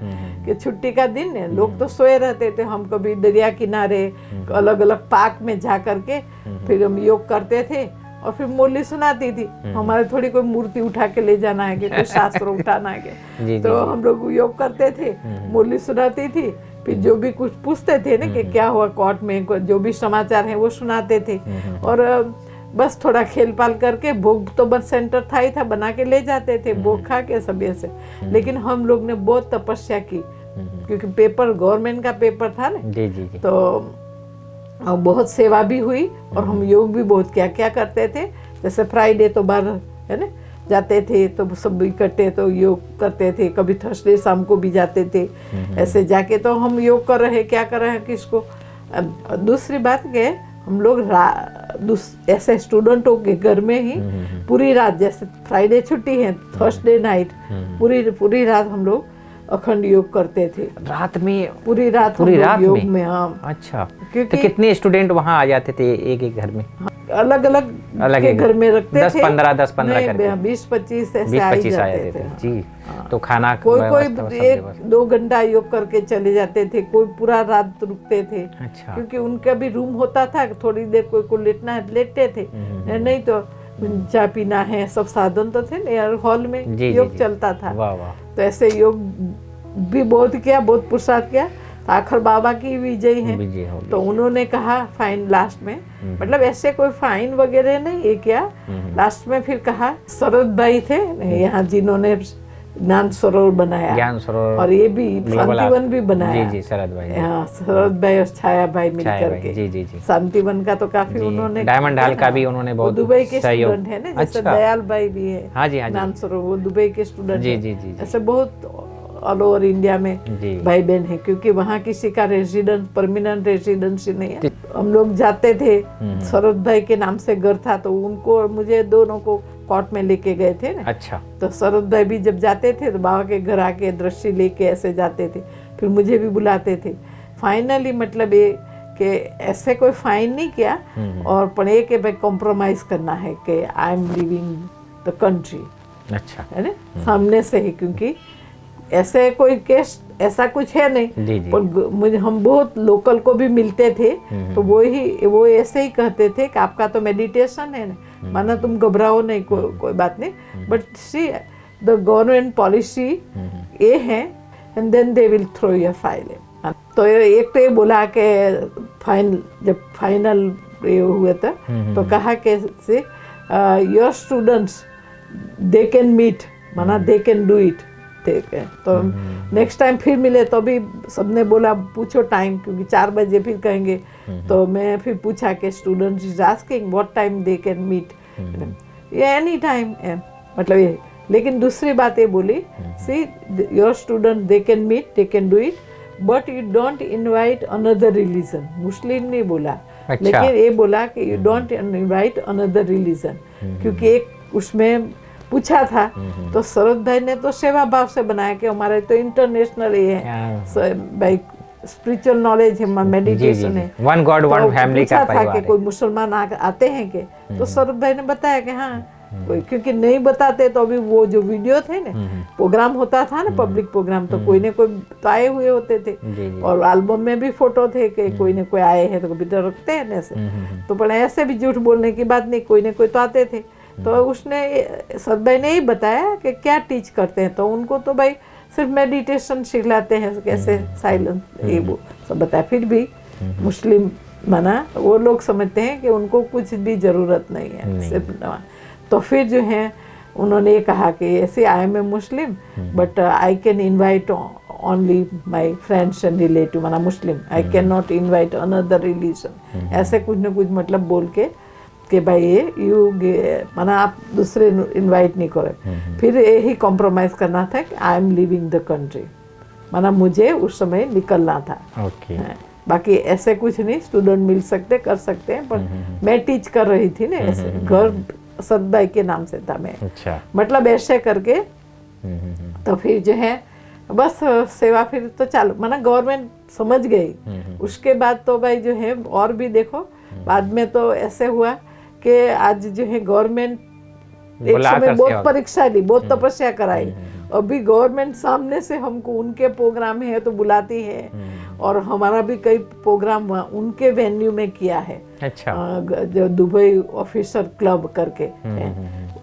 कि छुट्टी का दिन है, लोग तो सोए रहते थे, हम कभी दरिया किनारे अलग अलग पार्क में जा करके फिर हम योग करते थे, और फिर मुरली सुनाती थी। हमारे थोड़ी कोई मूर्ति उठा के ले जाना है कि कोई शास्त्र उठाना है कि, तो हम लोग योग करते थे, मुरली सुनाती थी, फिर जो भी कुछ पूछते थे ना कि क्या हुआ कोर्ट में, जो भी समाचार है वो सुनाते थे, और बस थोड़ा खेल पाल करके भोग तो बस सेंटर था ही था, बना के ले जाते थे, भोग खा के सब ऐसे। लेकिन हम लोग ने बहुत तपस्या की, क्योंकि पेपर गवर्नमेंट का पेपर था ना, जी जी जी। तो और बहुत सेवा भी हुई, और हम योग भी बहुत क्या क्या करते थे। जैसे फ्राइडे तो बाहर है ना जाते थे, तो सब इकट्ठे तो योग करते थे, कभी थर्सडे शाम को भी जाते थे, ऐसे जाके तो हम योग कर रहे, क्या कर रहे हैं किसको। दूसरी बात के हम लोग ऐसे स्टूडेंटों के घर में ही पूरी रात, जैसे फ्राइडे छुट्टी है, थर्सडे नाइट पूरी रात हम लोग अखंड योग करते थे, रात में, पूरी रात योग में। हाँ, अच्छा, क्योंकि तो कितने स्टूडेंट वहाँ आ जाते थे एक एक घर में? अलग अलग के घर में रखते थे, 10-15 करके, 20-25 ऐसे 20-25 आ जाते थे जी। तो खाना कोई 1-2 घंटा योग करके चले जाते थे, कोई पूरा रात रुकते थे। अच्छा, क्योंकि उनका भी रूम होता था, थोड़ी देर कोई को लेटना है लेटते थे, नहीं तो चाय पीना है, सब साधन तो थे ना, हॉल में योग चलता था। वाह वाह। तो ऐसे योग भी बहुत किया, बहुत पुरुषार्थ किया, तो आखिर बाबा की विजय है। तो उन्होंने कहा फाइन लास्ट में, मतलब ऐसे कोई फाइन वगैरह नहीं है क्या, लास्ट में फिर कहा, शरद भाई थे यहाँ जिन्होंने ज्ञान सरोवर बनाया, ज्ञान सरोवर, और ये भी शांतिवन भी बनाया, जी जी, शरद भाई, हाँ, शरद भाई और छाया भाई मिलकर के, जी जी जी। शांतिवन का तो काफी उन्होंने, डायमंड हॉल का भी उन्होंने बहुत दुबई के स्टूडेंट है ना, जैसे दयाल भाई भी है, हाँ जी हाँ जी, ज्ञान सरोवर वो दुबई के स्टूडेंट जी जी जी, ऐसे बहुत ऑल ओवर इंडिया में भाई बहन है, क्योंकि वहाँ किसी का रेजिडेंस परमानेंट रेजिडेंसी नहीं है। हम लोग जाते थे, शरद भाई के नाम से घर था, तो उनको और मुझे दोनों को कोर्ट में लेके गए थे ना। अच्छा, तो शरद भाई भी जब जाते थे तो बाबा के घर आके दृष्टि लेके ऐसे जाते थे, फिर मुझे भी बुलाते थे। फाइनली मतलब ये कि ऐसे कोई फाइन नहीं किया, और पर ये कि भाई कॉम्प्रोमाइज करना है कि I am living the country, अच्छा है ना, सामने से ही, क्योंकि ऐसे कोई केस ऐसा कुछ है नहीं। जी जी। पर मुझे हम बहुत लोकल को भी मिलते थे, तो वो ऐसे ही कहते थे कि आपका तो मेडिटेशन है ना, माना तुम घबराओ नहीं, कोई बात नहीं, but see the government policy ये है, and then they will throw your file. तो एक तो ये बोला कि जब फाइनल ये हुए था, तो कहा कि your students they can meet, माना दे कैन डू इट, ठीक है। तो नेक्स्ट टाइम फिर मिले तो भी सबने बोला पूछो टाइम, क्योंकि 4 बजे फिर कहेंगे। तो मैं फिर पूछा कि students is asking what time they can meet, ये एनी टाइम, मतलब ये। लेकिन दूसरी बात ये बोली, see your student they can meet, they can do it, but you don't invite another religion. मुस्लिम नहीं बोला, लेकिन ये बोला कि you don't invite another religion, क्योंकि एक उसमें पूछा था, तो शरद भाई ने तो सेवा भाव से बनाया कि हमारे तो इंटरनेशनल ये है भाई, स्पिरिचुअल नॉलेज है, मेडिटेशन है, वन गॉड वन फैमिली का परिवार है। कि कोई मुसलमान आते हैं के, तो शरद भाई ने बताया कि हाँ कोई, क्योंकि नहीं बताते तो अभी वो जो वीडियो थे ना, प्रोग्राम होता था ना, पब्लिक प्रोग्राम, तो कोई न कोई तो आए हुए होते थे, और एल्बम में भी फोटो थे कि कोई न कोई आए हैं, तो कभी तो रखते हैं ऐसे। तो पर ऐसे भी झूठ बोलने की बात नहीं, कोई न कोई तो आते थे। तो उसने सत भाई ने ही बताया कि क्या टीच करते हैं, तो उनको तो भाई सिर्फ मेडिटेशन सिखलाते हैं, कैसे साइलेंस ये वो सब बताया। फिर भी मुस्लिम माना वो लोग समझते हैं कि उनको कुछ भी ज़रूरत नहीं है, सिर्फ नमाज। तो फिर जो है उन्होंने ये कहा कि ऐसे I am a Muslim but I can invite only my friends and relative, माना मुस्लिम, I can not invite another religion, ऐसे कुछ ना कुछ मतलब बोल के कि भाई ये यू माना आप दूसरे इनवाइट नहीं करें। फिर यही कॉम्प्रोमाइज़ करना था कि I am living the country, माना मुझे उस समय निकलना था। बाकी ऐसे कुछ नहीं, स्टूडेंट मिल सकते कर सकते हैं, पर मैं टीच कर रही थी ना, ऐसे घर सतभाई के नाम से था मैं। अच्छा। मतलब ऐसे करके तो फिर जो है बस सेवा फिर तो चालू, माना गवर्नमेंट समझ गई। उसके बाद तो भाई जो है और भी देखो, बाद में तो ऐसे हुआ कि आज जो है गवर्नमेंट एक समय बहुत परीक्षा ली, बहुत तपस्या कराई, अभी गवर्नमेंट सामने से हमको उनके प्रोग्राम है तो बुलाती है, और हमारा भी कई प्रोग्राम उनके वेन्यू में किया है। अच्छा। जो दुबई ऑफिसर क्लब करके है,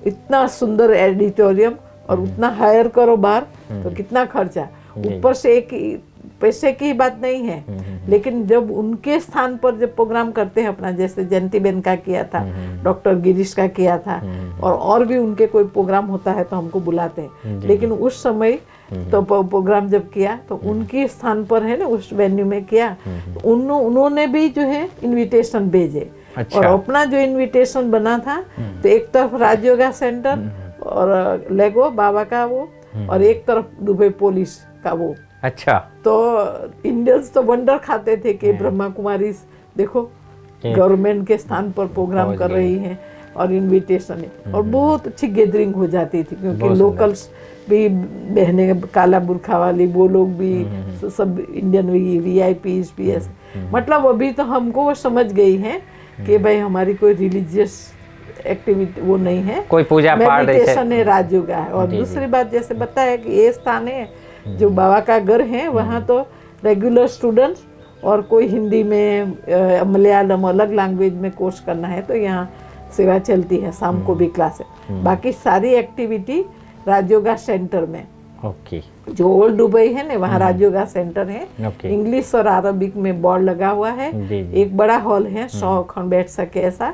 इतना सुंदर एडिटोरियम, और उतना हायर करो बाहर तो कितना खर्चा, ऊपर से एक पैसे की बात नहीं है, लेकिन जब उनके स्थान पर जब प्रोग्राम करते हैं अपना, जैसे जयंती बेन का किया था, डॉक्टर गिरीश का किया था, और भी उनके कोई प्रोग्राम होता है तो हमको बुलाते हैं। लेकिन उस समय तो प्रोग्राम जब किया तो उनके स्थान पर है ना, उस वेन्यू में किया, तो उन्होंने भी जो है इनविटेशन भेजे। अच्छा। और अपना जो इनविटेशन बना था तो एक तरफ राजयोगा सेंटर और लेगो बाबा का वो, और एक तरफ दुबई पुलिस का वो। अच्छा। तो इंडियंस तो वंडर खाते थे कि ब्रह्मा कुमारी देखो गवर्नमेंट के स्थान पर प्रोग्राम कर रही हैं और इनविटेशन है, और बहुत अच्छी गैदरिंग हो जाती थी, क्योंकि लोकल्स भी बहने काला बुरखा वाली वो लोग भी सब इंडियन वीआईपीज भी ऐसे। मतलब अभी तो हमको वो समझ गई है कि भाई हमारी कोई रिलीजियस एक्टिविटी वो नहीं है, कोई पूजा पाठ मेडिटेशन है, राजयोगा है। और दूसरी बात जैसे बताया कि ये स्थान है जो बाबा का घर है, वहाँ तो रेगुलर स्टूडेंट्स और कोई हिंदी में मलयालम अलग लैंग्वेज में कोर्स करना है तो यहाँ सेवा चलती है, शाम को भी क्लास है। बाकी सारी एक्टिविटी राजयोगा सेंटर में। ओके। जो ओल्ड दुबई है ना, वहाँ राजयोगा सेंटर है। इंग्लिश और अरबिक में बोर्ड लगा हुआ है। एक बड़ा हॉल है, 100 खन बैठ सके ऐसा,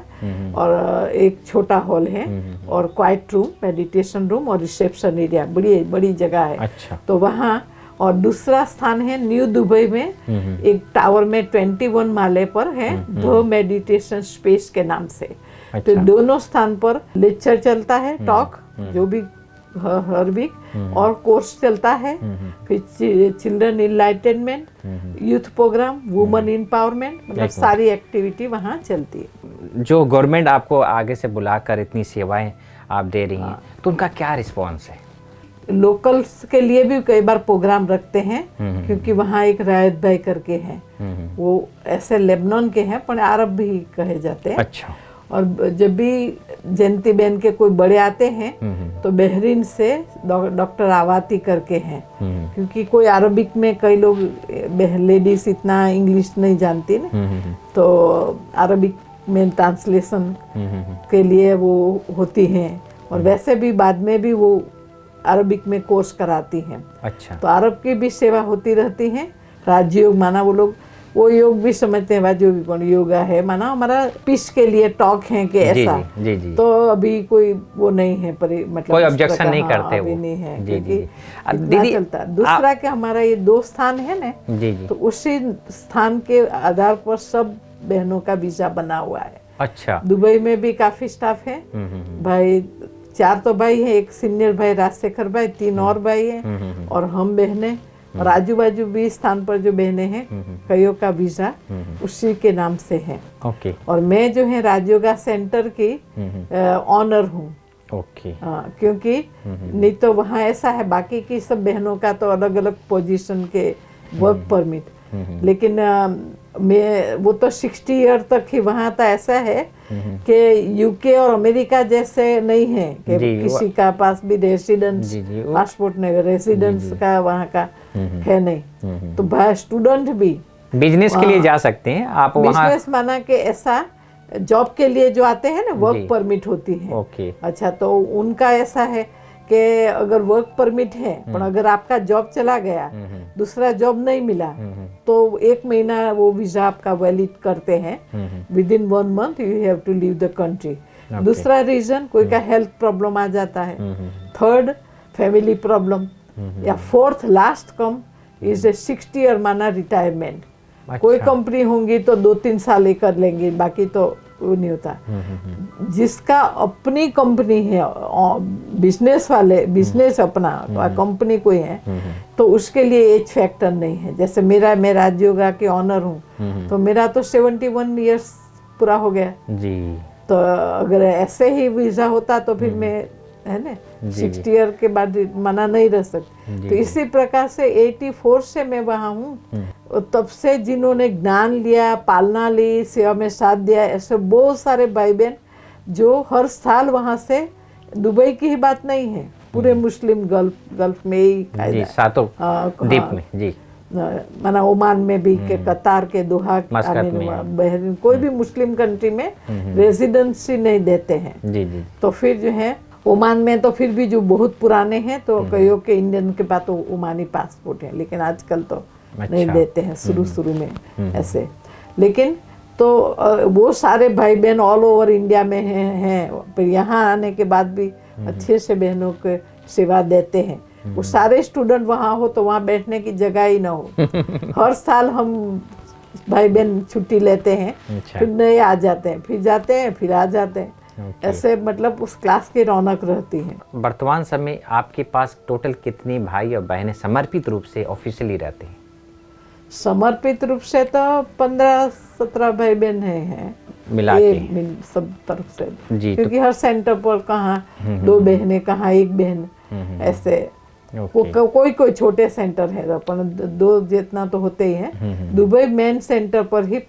और एक छोटा हॉल है, और क्वाइट रूम, मेडिटेशन रूम और रिसेप्शन एरिया, बड़ी बड़ी जगह है। अच्छा। तो वहाँ, और दूसरा स्थान है न्यू दुबई में, एक टावर में 21 माले पर है, द मेडिटेशन स्पेस के नाम से। अच्छा। तो दोनों स्थान पर लेक्चर चलता है, टॉक जो भी हर वीक, और कोर्स चलता है, फिर children enlightenment, youth programme, women empowerment, मतलब सारी एक्टिविटी वहाँ चलती है। जो गवर्नमेंट आपको आगे से बुलाकर इतनी सेवाएं आप दे रही हैं, तो उनका क्या रिस्पॉन्स है? लोकल्स के लिए भी कई बार प्रोग्राम रखते हैं, क्योंकि वहाँ एक रायत भाई करके हैं, वो ऐसे लेबनान के हैं पर अरब भी कहे जाते हैं। अच्छा। और जब भी जयंती बेन के कोई बड़े आते हैं तो बहरीन से डॉक्टर आवाती करके हैं, क्योंकि कोई अरबिक में कई लोग लेडीज इतना इंग्लिश नहीं जानती ना, तो अरबिक में ट्रांसलेशन के लिए वो होती हैं, और वैसे भी बाद में भी वो अरबिक में कोर्स कराती हैं। अच्छा। तो अरब की भी सेवा होती रहती है। राजयोग माना वो लोग वो योग भी समझते हैं, जो भी योगा है माना हमारा पीस के लिए टॉक है कि ऐसा। जी, जी। तो अभी कोई वो नहीं है, मतलब कोई ऑब्जेक्शन नहीं करते, अभी नहीं है, क्योंकि दीदी चलता। दूसरा कि हमारा ये 2 स्थान है ना, तो उसी स्थान के आधार पर सब बहनों का वीजा बना हुआ है। अच्छा। दुबई में भी काफी स्टाफ है भाई, 4 तो भाई है, एक सीनियर भाई राजशेखर भाई, 3 और भाई है, और हम बहनें, और आजू बाजू भी स्थान पर जो बहनें हैं, कईयों का वीजा उसी के नाम से है। ओके। और मैं जो है राजयोगा सेंटर की ऑनर हूँ। ओके। क्योंकि नहीं तो वहाँ ऐसा है, बाकी की सब बहनों का तो अलग अलग पोजीशन के वर्क परमिट, लेकिन मैं वो तो 60 ईयर तक ही वहाँ था। ऐसा है कि यूके और अमेरिका जैसे नहीं है कि किसी का पास भी रेसिडेंस पासपोर्ट नहीं, रेसिडेंस का वहाँ का है नहीं। तो भाई स्टूडेंट भी बिजनेस के लिए जा सकते हैं आप वहाँ। बिजनेस माना कि ऐसा जॉब के लिए जो आते हैं ना, जी। वर्क परमिट होती है। ओके। अच्छा, तो उनका ऐसा है कि अगर वर्क परमिट है पर अगर आपका जॉब चला गया, दूसरा जॉब नहीं मिला, तो 1 महीना वो वीजा आपका वैलिड करते हैं। Within 1 month you have to leave the country. दूसरा रीजन, कोई का हेल्थ प्रॉब्लम आ जाता है। Third, family problem. या fourth last come is a 60 year माना रिटायरमेंट। कोई कंपनी होंगी तो 2-3 साल ही कर लेंगे, बाकी तो वो नहीं होता। जिसका अपनी कंपनी है, बिजनेस वाले, बिजनेस अपना कंपनी कोई है, तो उसके लिए एज फैक्टर नहीं है। जैसे मैं राजयोगा के ऑनर हूँ, तो मेरा तो 71 ईयर्स पूरा हो गया जी। तो अगर ऐसे ही वीजा होता तो फिर मैं, है ना, 60 ईयर के बाद मना नहीं रह सकती। तो इसी प्रकार से 84 से मैं वहाँ हूँ। तब से जिन्होंने ज्ञान लिया, पालना ली, सेवा में साथ दिया, ऐसे बहुत सारे भाई बहन जो हर साल वहाँ से, दुबई की ही बात नहीं है, पूरे मुस्लिम गल्फ में ही जी, सातों द्वीप में जी, माना ओमान में भी, के कतार के, दोहा, बहरीन, कोई भी मुस्लिम कंट्री में रेजिडेंसी नहीं देते हैं। जी जी। तो फिर जो है ओमान में तो फिर भी जो बहुत पुराने हैं तो कईयों के इंडियन के पास तो ओमानी पासपोर्ट है, लेकिन आजकल तो नहीं देते हैं, शुरू में ऐसे। लेकिन तो वो सारे भाई बहन ऑल ओवर इंडिया में हैं। फिर यहाँ आने के बाद भी अच्छे से बहनों के सेवा देते हैं। वो सारे स्टूडेंट वहाँ हो तो वहाँ बैठने की जगह ही ना हो। हर साल हम भाई बहन छुट्टी लेते हैं, फिर नए आ जाते हैं, फिर जाते हैं, फिर आ जाते हैं। ऐसे मतलब उस क्लास की रौनक रहती है। वर्तमान समय आपके पास टोटल कितने भाई और बहनें समर्पित रूप से ऑफिशियली रहते हैं? समर्पित रूप से तो 15-17 भाई बहन हैं मिला के सब तरफ से जी। क्योंकि हर सेंटर पर कहाँ 2 बहनें, कहाँ 1 बहन, ऐसे कोई छोटे सेंटर है, अपन 2 जितना तो होते ही हैं। दुबई मेन सेंटर पर ही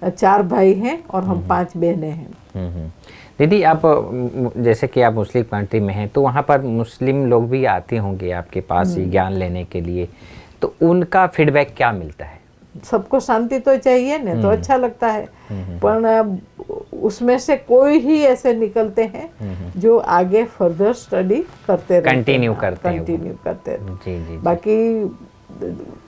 4 भाई हैं और हम 5 बहनें हैं। दीदी, आप जैसे कि आप मुस्लिम कंट्री में हैं, तो वहाँ पर मुस्लिम लोग भी आते होंगे आपके पास ही ज्ञान लेने के लिए, तो उनका फीडबैक क्या मिलता है? सबको शांति तो चाहिए ना, तो अच्छा लगता है। पर उसमें से कोई ही ऐसे निकलते हैं जो आगे फर्दर स्टडी करते कंटिन्यू करते हैं। जी जी। बाकी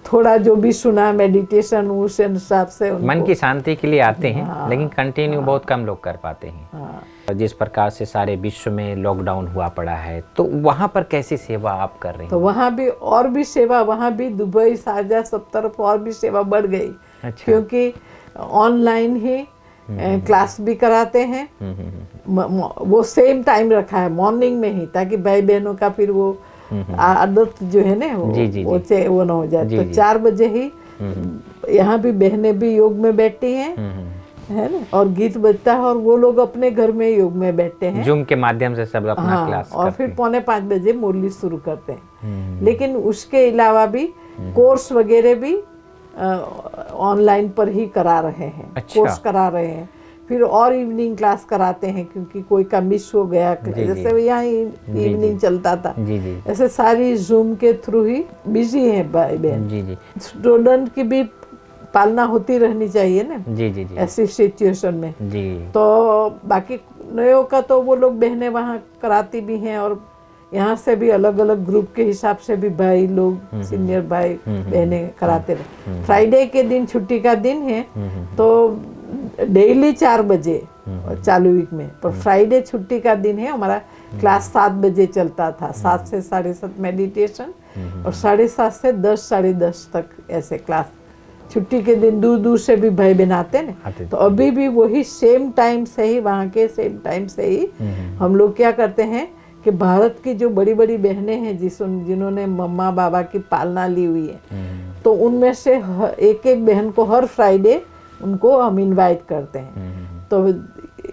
थोड़ा जो भी सुना मेडिटेशन, उस हिसाब से मन की शांति के लिए आते हैं, लेकिन कंटिन्यू बहुत कम लोग कर पाते हैं। जिस प्रकार से सारे विश्व में लॉकडाउन हुआ पड़ा है, तो वहाँ पर कैसी सेवा आप कर रहे हैं? तो वहाँ भी और भी सेवा, वहाँ भी दुबई, शारजा, सब तरफ और भी सेवा बढ़ गई। अच्छा। क्योंकि ऑनलाइन ही क्लास भी कराते हैं। वो सेम टाइम रखा है मॉर्निंग में ही, ताकि भाई बहनों का फिर वो आदत जो है ना वो ना हो जाए। तो 4 बजे ही यहाँ भी बहनें भी योग में बैठती हैं, है ना, और गीत बजता है और वो लोग अपने घर में योग में बैठते हैं, जूम के माध्यम से सब अपना क्लास और फिर 4:45 बजे मुरली शुरू करते हैं। लेकिन उसके अलावा भी कोर्स वगैरह भी ऑनलाइन पर ही करा रहे हैं। अच्छा। कोर्स करा रहे हैं, फिर और इवनिंग क्लास कराते हैं, क्योंकि कोई का मिस हो गया, जैसे यहाँ इवनिंग चलता था, ऐसे सारी जूम के थ्रू ही बिजी है भाई बहन। स्टूडेंट की भी पालना होती रहनी चाहिए ना जी। ऐसी सिचुएशन में जी। तो बाकी नयों का तो वो लोग बहनें वहाँ कराती भी हैं, और यहाँ से भी अलग अलग ग्रुप के हिसाब से भी भाई लोग, सीनियर भाई बहनें कराते रहे। फ्राइडे के दिन छुट्टी का दिन है, तो डेली 4 बजे चालू वीक में, पर फ्राइडे छुट्टी का दिन है। हमारा क्लास 7 बजे चलता था, 7 से 7:30 मेडिटेशन, और 7:30 से 10, 10:30 तक ऐसे क्लास। छुट्टी के दिन दूर दूर से भी भाई बहन आते ना, तो अभी भी वही सेम टाइम से ही, वहाँ के सेम टाइम से ही हम लोग क्या करते हैं कि भारत की जो बड़ी बड़ी बहनें हैं जिन्होंने मम्मा बाबा की पालना ली हुई है, तो उनमें से एक एक बहन को हर फ्राइडे उनको हम इनवाइट करते हैं। तो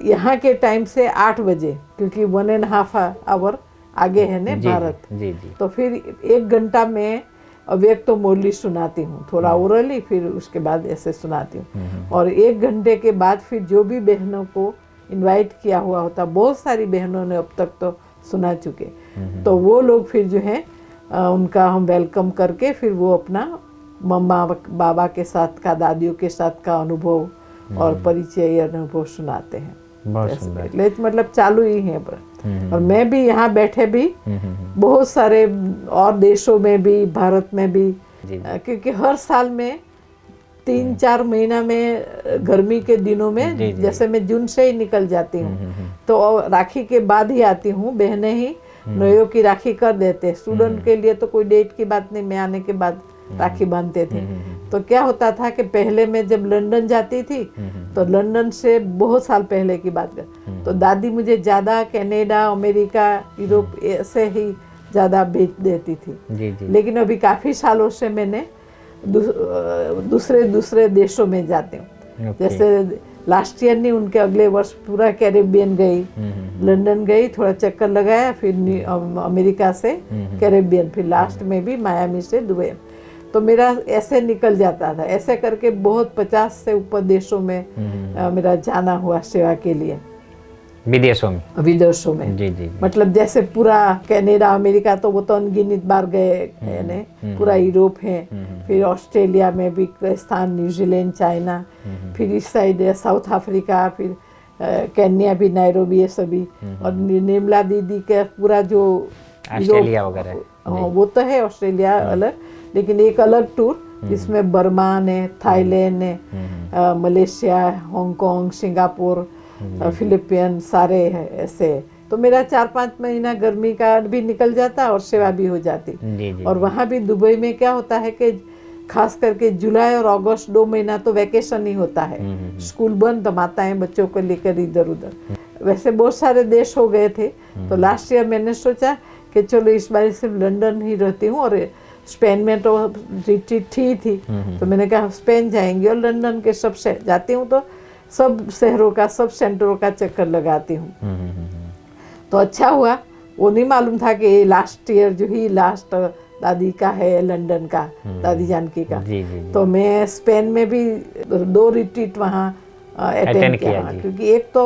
यहाँ के टाइम से 8 बजे, क्योंकि 1.5 आवर आगे है ना भारत, तो फिर 1 घंटा में अव्यक्त तो मुरली सुनाती हूँ, थोड़ा ओरली, फिर उसके बाद ऐसे सुनाती हूँ। और 1 घंटे के बाद फिर जो भी बहनों को इनवाइट किया हुआ होता, बहुत सारी बहनों ने अब तक तो सुना चुके, तो वो लोग फिर जो है उनका हम वेलकम करके फिर वो अपना मम्मा बाबा के साथ का, दादियों के साथ का अनुभव और परिचय अनुभव सुनाते हैं। बहुत ऐसे सुंदर। लेकिन मतलब चालू ही है और मैं भी यहाँ बैठे भी बहुत सारे और देशों में भी, भारत में भी, जी। क्योंकि हर साल में 3-4 महीना में गर्मी के दिनों में, जी, जी। जैसे मैं जून से ही निकल जाती हूँ तो राखी के बाद ही आती हूँ। बहनें ही नयों की राखी कर देते। स्टूडेंट के लिए तो कोई डेट की बात नहीं, मैं आने के बाद राखी बांधते थे। तो क्या होता था कि पहले मैं जब लंदन जाती थी तो लंदन से बहुत साल पहले की बात कर, तो दादी मुझे ज़्यादा कनाडा, अमेरिका, यूरोप ऐसे ही ज़्यादा भेज देती थी। जी जी। लेकिन अभी काफ़ी सालों से मैंने दूसरे देशों में जाती हूँ। जैसे लास्ट ईयर नहीं, उनके अगले वर्ष पूरा कैरेबियन गई, लंदन गई, थोड़ा चक्कर लगाया, फिर अमेरिका से कैरेबियन, फिर लास्ट में भी मायामी से दुबई। तो मेरा ऐसे निकल जाता था। ऐसे करके बहुत 50 से ऊपर देशों में मेरा जाना हुआ सेवा के लिए, विदेशों में। जी जी। मतलब जैसे पूरा कनाडा, अमेरिका तो वो तो अनगिनत बार गए हैं, पूरा यूरोप है, फिर ऑस्ट्रेलिया में भी स्थान, न्यूजीलैंड, चाइना, फिर इस साइड साउथ अफ्रीका, फिर केन्या भी, नायरोबी, ये सभी। और निर्मला दीदी का पूरा जो ऑस्ट्रेलिया वगैरह, वो तो है ऑस्ट्रेलिया अलग, लेकिन एक अलग टूर जिसमें बर्मान है, थाईलैंड है, मलेशिया, हांगकांग, सिंगापुर, फिलिपीन, सारे है ऐसे। तो मेरा 4-5 महीना गर्मी का भी निकल जाता और सेवा भी हो जाती। जी जी। और वहाँ भी दुबई में क्या होता है कि खास करके जुलाई और अगस्त 2 महीना तो वैकेशन ही होता है, स्कूल बंद, तो माताएं बच्चों को लेकर इधर उधर। वैसे बहुत सारे देश हो गए थे, तो लास्ट ईयर मैंने सोचा कि चलो इस बार सिर्फ लंदन ही रहती हूँ, और स्पेन में तो रिट्रीट थी, तो मैंने कहा स्पेन जाएंगे और लंदन के सब से जाती हूँ, तो सब शहरों का, सब सेंटरों का चक्कर लगाती हूँ। तो अच्छा हुआ, वो नहीं मालूम था कि लास्ट ईयर जो ही लास्ट दादी का है, लंदन का, दादी जानकी का। जी जी। तो मैं स्पेन में भी 2 रिट्रीट वहाँ अटेंड किया, क्योंकि एक तो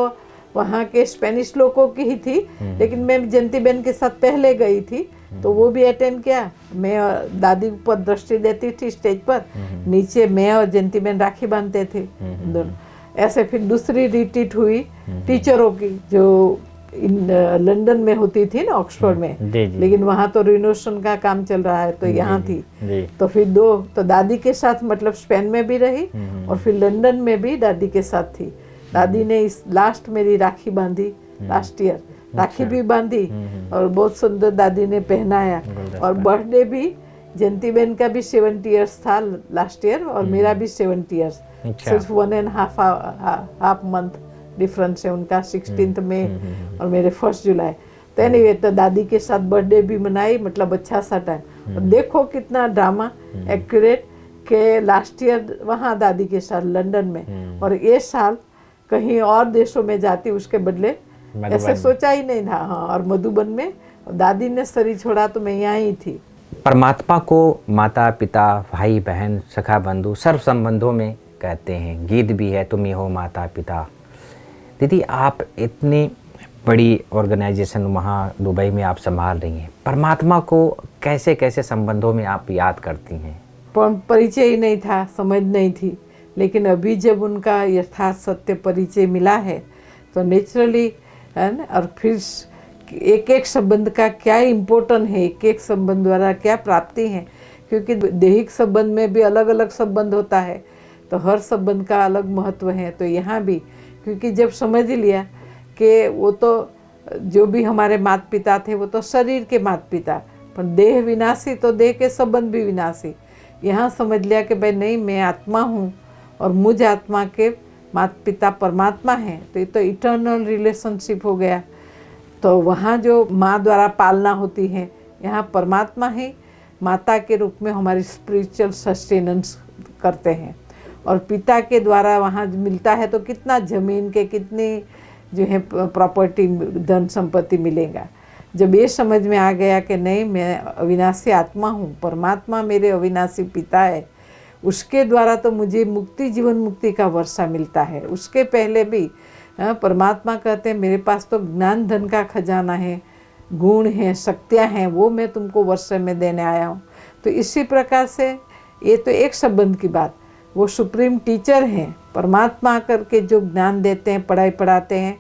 वहाँ के स्पेनिश लोगों की ही थी, लेकिन मैं जयंती बहन के साथ पहले गई थी, तो वो भी अटेंड किया। मैं दादी ऊपर दृष्टि देती थी स्टेज पर, नीचे मैं और जयंती बहन राखी बांधते थे दोनों। ऐसे फिर दूसरी रिट्रीट हुई टीचरों की, जो लंदन में होती थी ना, ऑक्सफोर्ड में, लेकिन वहाँ तो रिनोवेशन का काम चल रहा है, तो यहाँ थी। तो फिर 2 तो दादी के साथ, मतलब स्पेन में भी रही और फिर लंदन में भी दादी के साथ थी। दादी ने इस लास्ट मेरी राखी बांधी, लास्ट ईयर राखी भी बांधी और बहुत सुंदर दादी ने पहनाया। और बर्थडे भी जयंती बहन का भी 70 इयर्स था लास्ट ईयर, और मेरा भी 70 इयर्स, सिर्फ 1.5 मंथ डिफरेंस है। उनका 16 मई और मेरे 1 जुलाई। तो एनीवे, तो दादी के साथ बर्थडे भी मनाई, मतलब अच्छा सा टाइम। और देखो कितना ड्रामा एक्यूरेट के लास्ट ईयर वहाँ दादी के साथ लंदन में, और ये साल कहीं और देशों में जाती, उसके बदले ऐसे सोचा ही नहीं था। हाँ, और मधुबन में दादी ने शरीर छोड़ा तो मैं यहाँ ही थी। परमात्मा को माता पिता, भाई बहन, सखा बंधु, सर्व संबंधों में कहते हैं। गीत भी है, तुम ही हो माता पिता। दीदी, आप इतनी बड़ी ऑर्गेनाइजेशन वहाँ दुबई में आप संभाल रही हैं, परमात्मा को कैसे कैसे संबंधों में आप याद करती हैं? परिचय ही नहीं था, समझ नहीं थी, लेकिन अभी जब उनका यथार्थ सत्य परिचय मिला है तो नेचुरली है ना। और फिर एक एक संबंध का क्या इम्पोर्टेंट है, एक एक संबंध द्वारा क्या प्राप्ति है, क्योंकि दैहिक संबंध में भी अलग अलग संबंध होता है, तो हर संबंध का अलग महत्व है। तो यहाँ भी, क्योंकि जब समझ लिया कि वो तो जो भी हमारे माता पिता थे वो तो शरीर के माता पिता, पर देह विनाशी तो देह के संबंध भी विनाशी। यहाँ समझ लिया कि भाई नहीं, मैं आत्मा हूँ और मुझ आत्मा के माता पिता परमात्मा हैं, तो ये तो इटर्नल रिलेशनशिप हो गया। तो वहाँ जो माँ द्वारा पालना होती है, यहाँ परमात्मा ही माता के रूप में हमारी स्पिरिचुअल सस्टेनेंस करते हैं, और पिता के द्वारा वहाँ मिलता है तो कितना जमीन के, कितनी जो है प्रॉपर्टी, धन संपत्ति मिलेगा। जब ये समझ में आ गया कि नहीं, मैं अविनाशी आत्मा हूँ, परमात्मा मेरे अविनाशी पिता है, उसके द्वारा तो मुझे मुक्ति, जीवन मुक्ति का वर्षा मिलता है। उसके पहले भी परमात्मा कहते हैं मेरे पास तो ज्ञान धन का खजाना है, गुण हैं, शक्तियाँ हैं, वो मैं तुमको वर्षे में देने आया हूँ। तो इसी प्रकार से ये तो एक संबंध की बात। वो सुप्रीम टीचर हैं, परमात्मा करके जो ज्ञान देते हैं, पढ़ाई पढ़ाते हैं,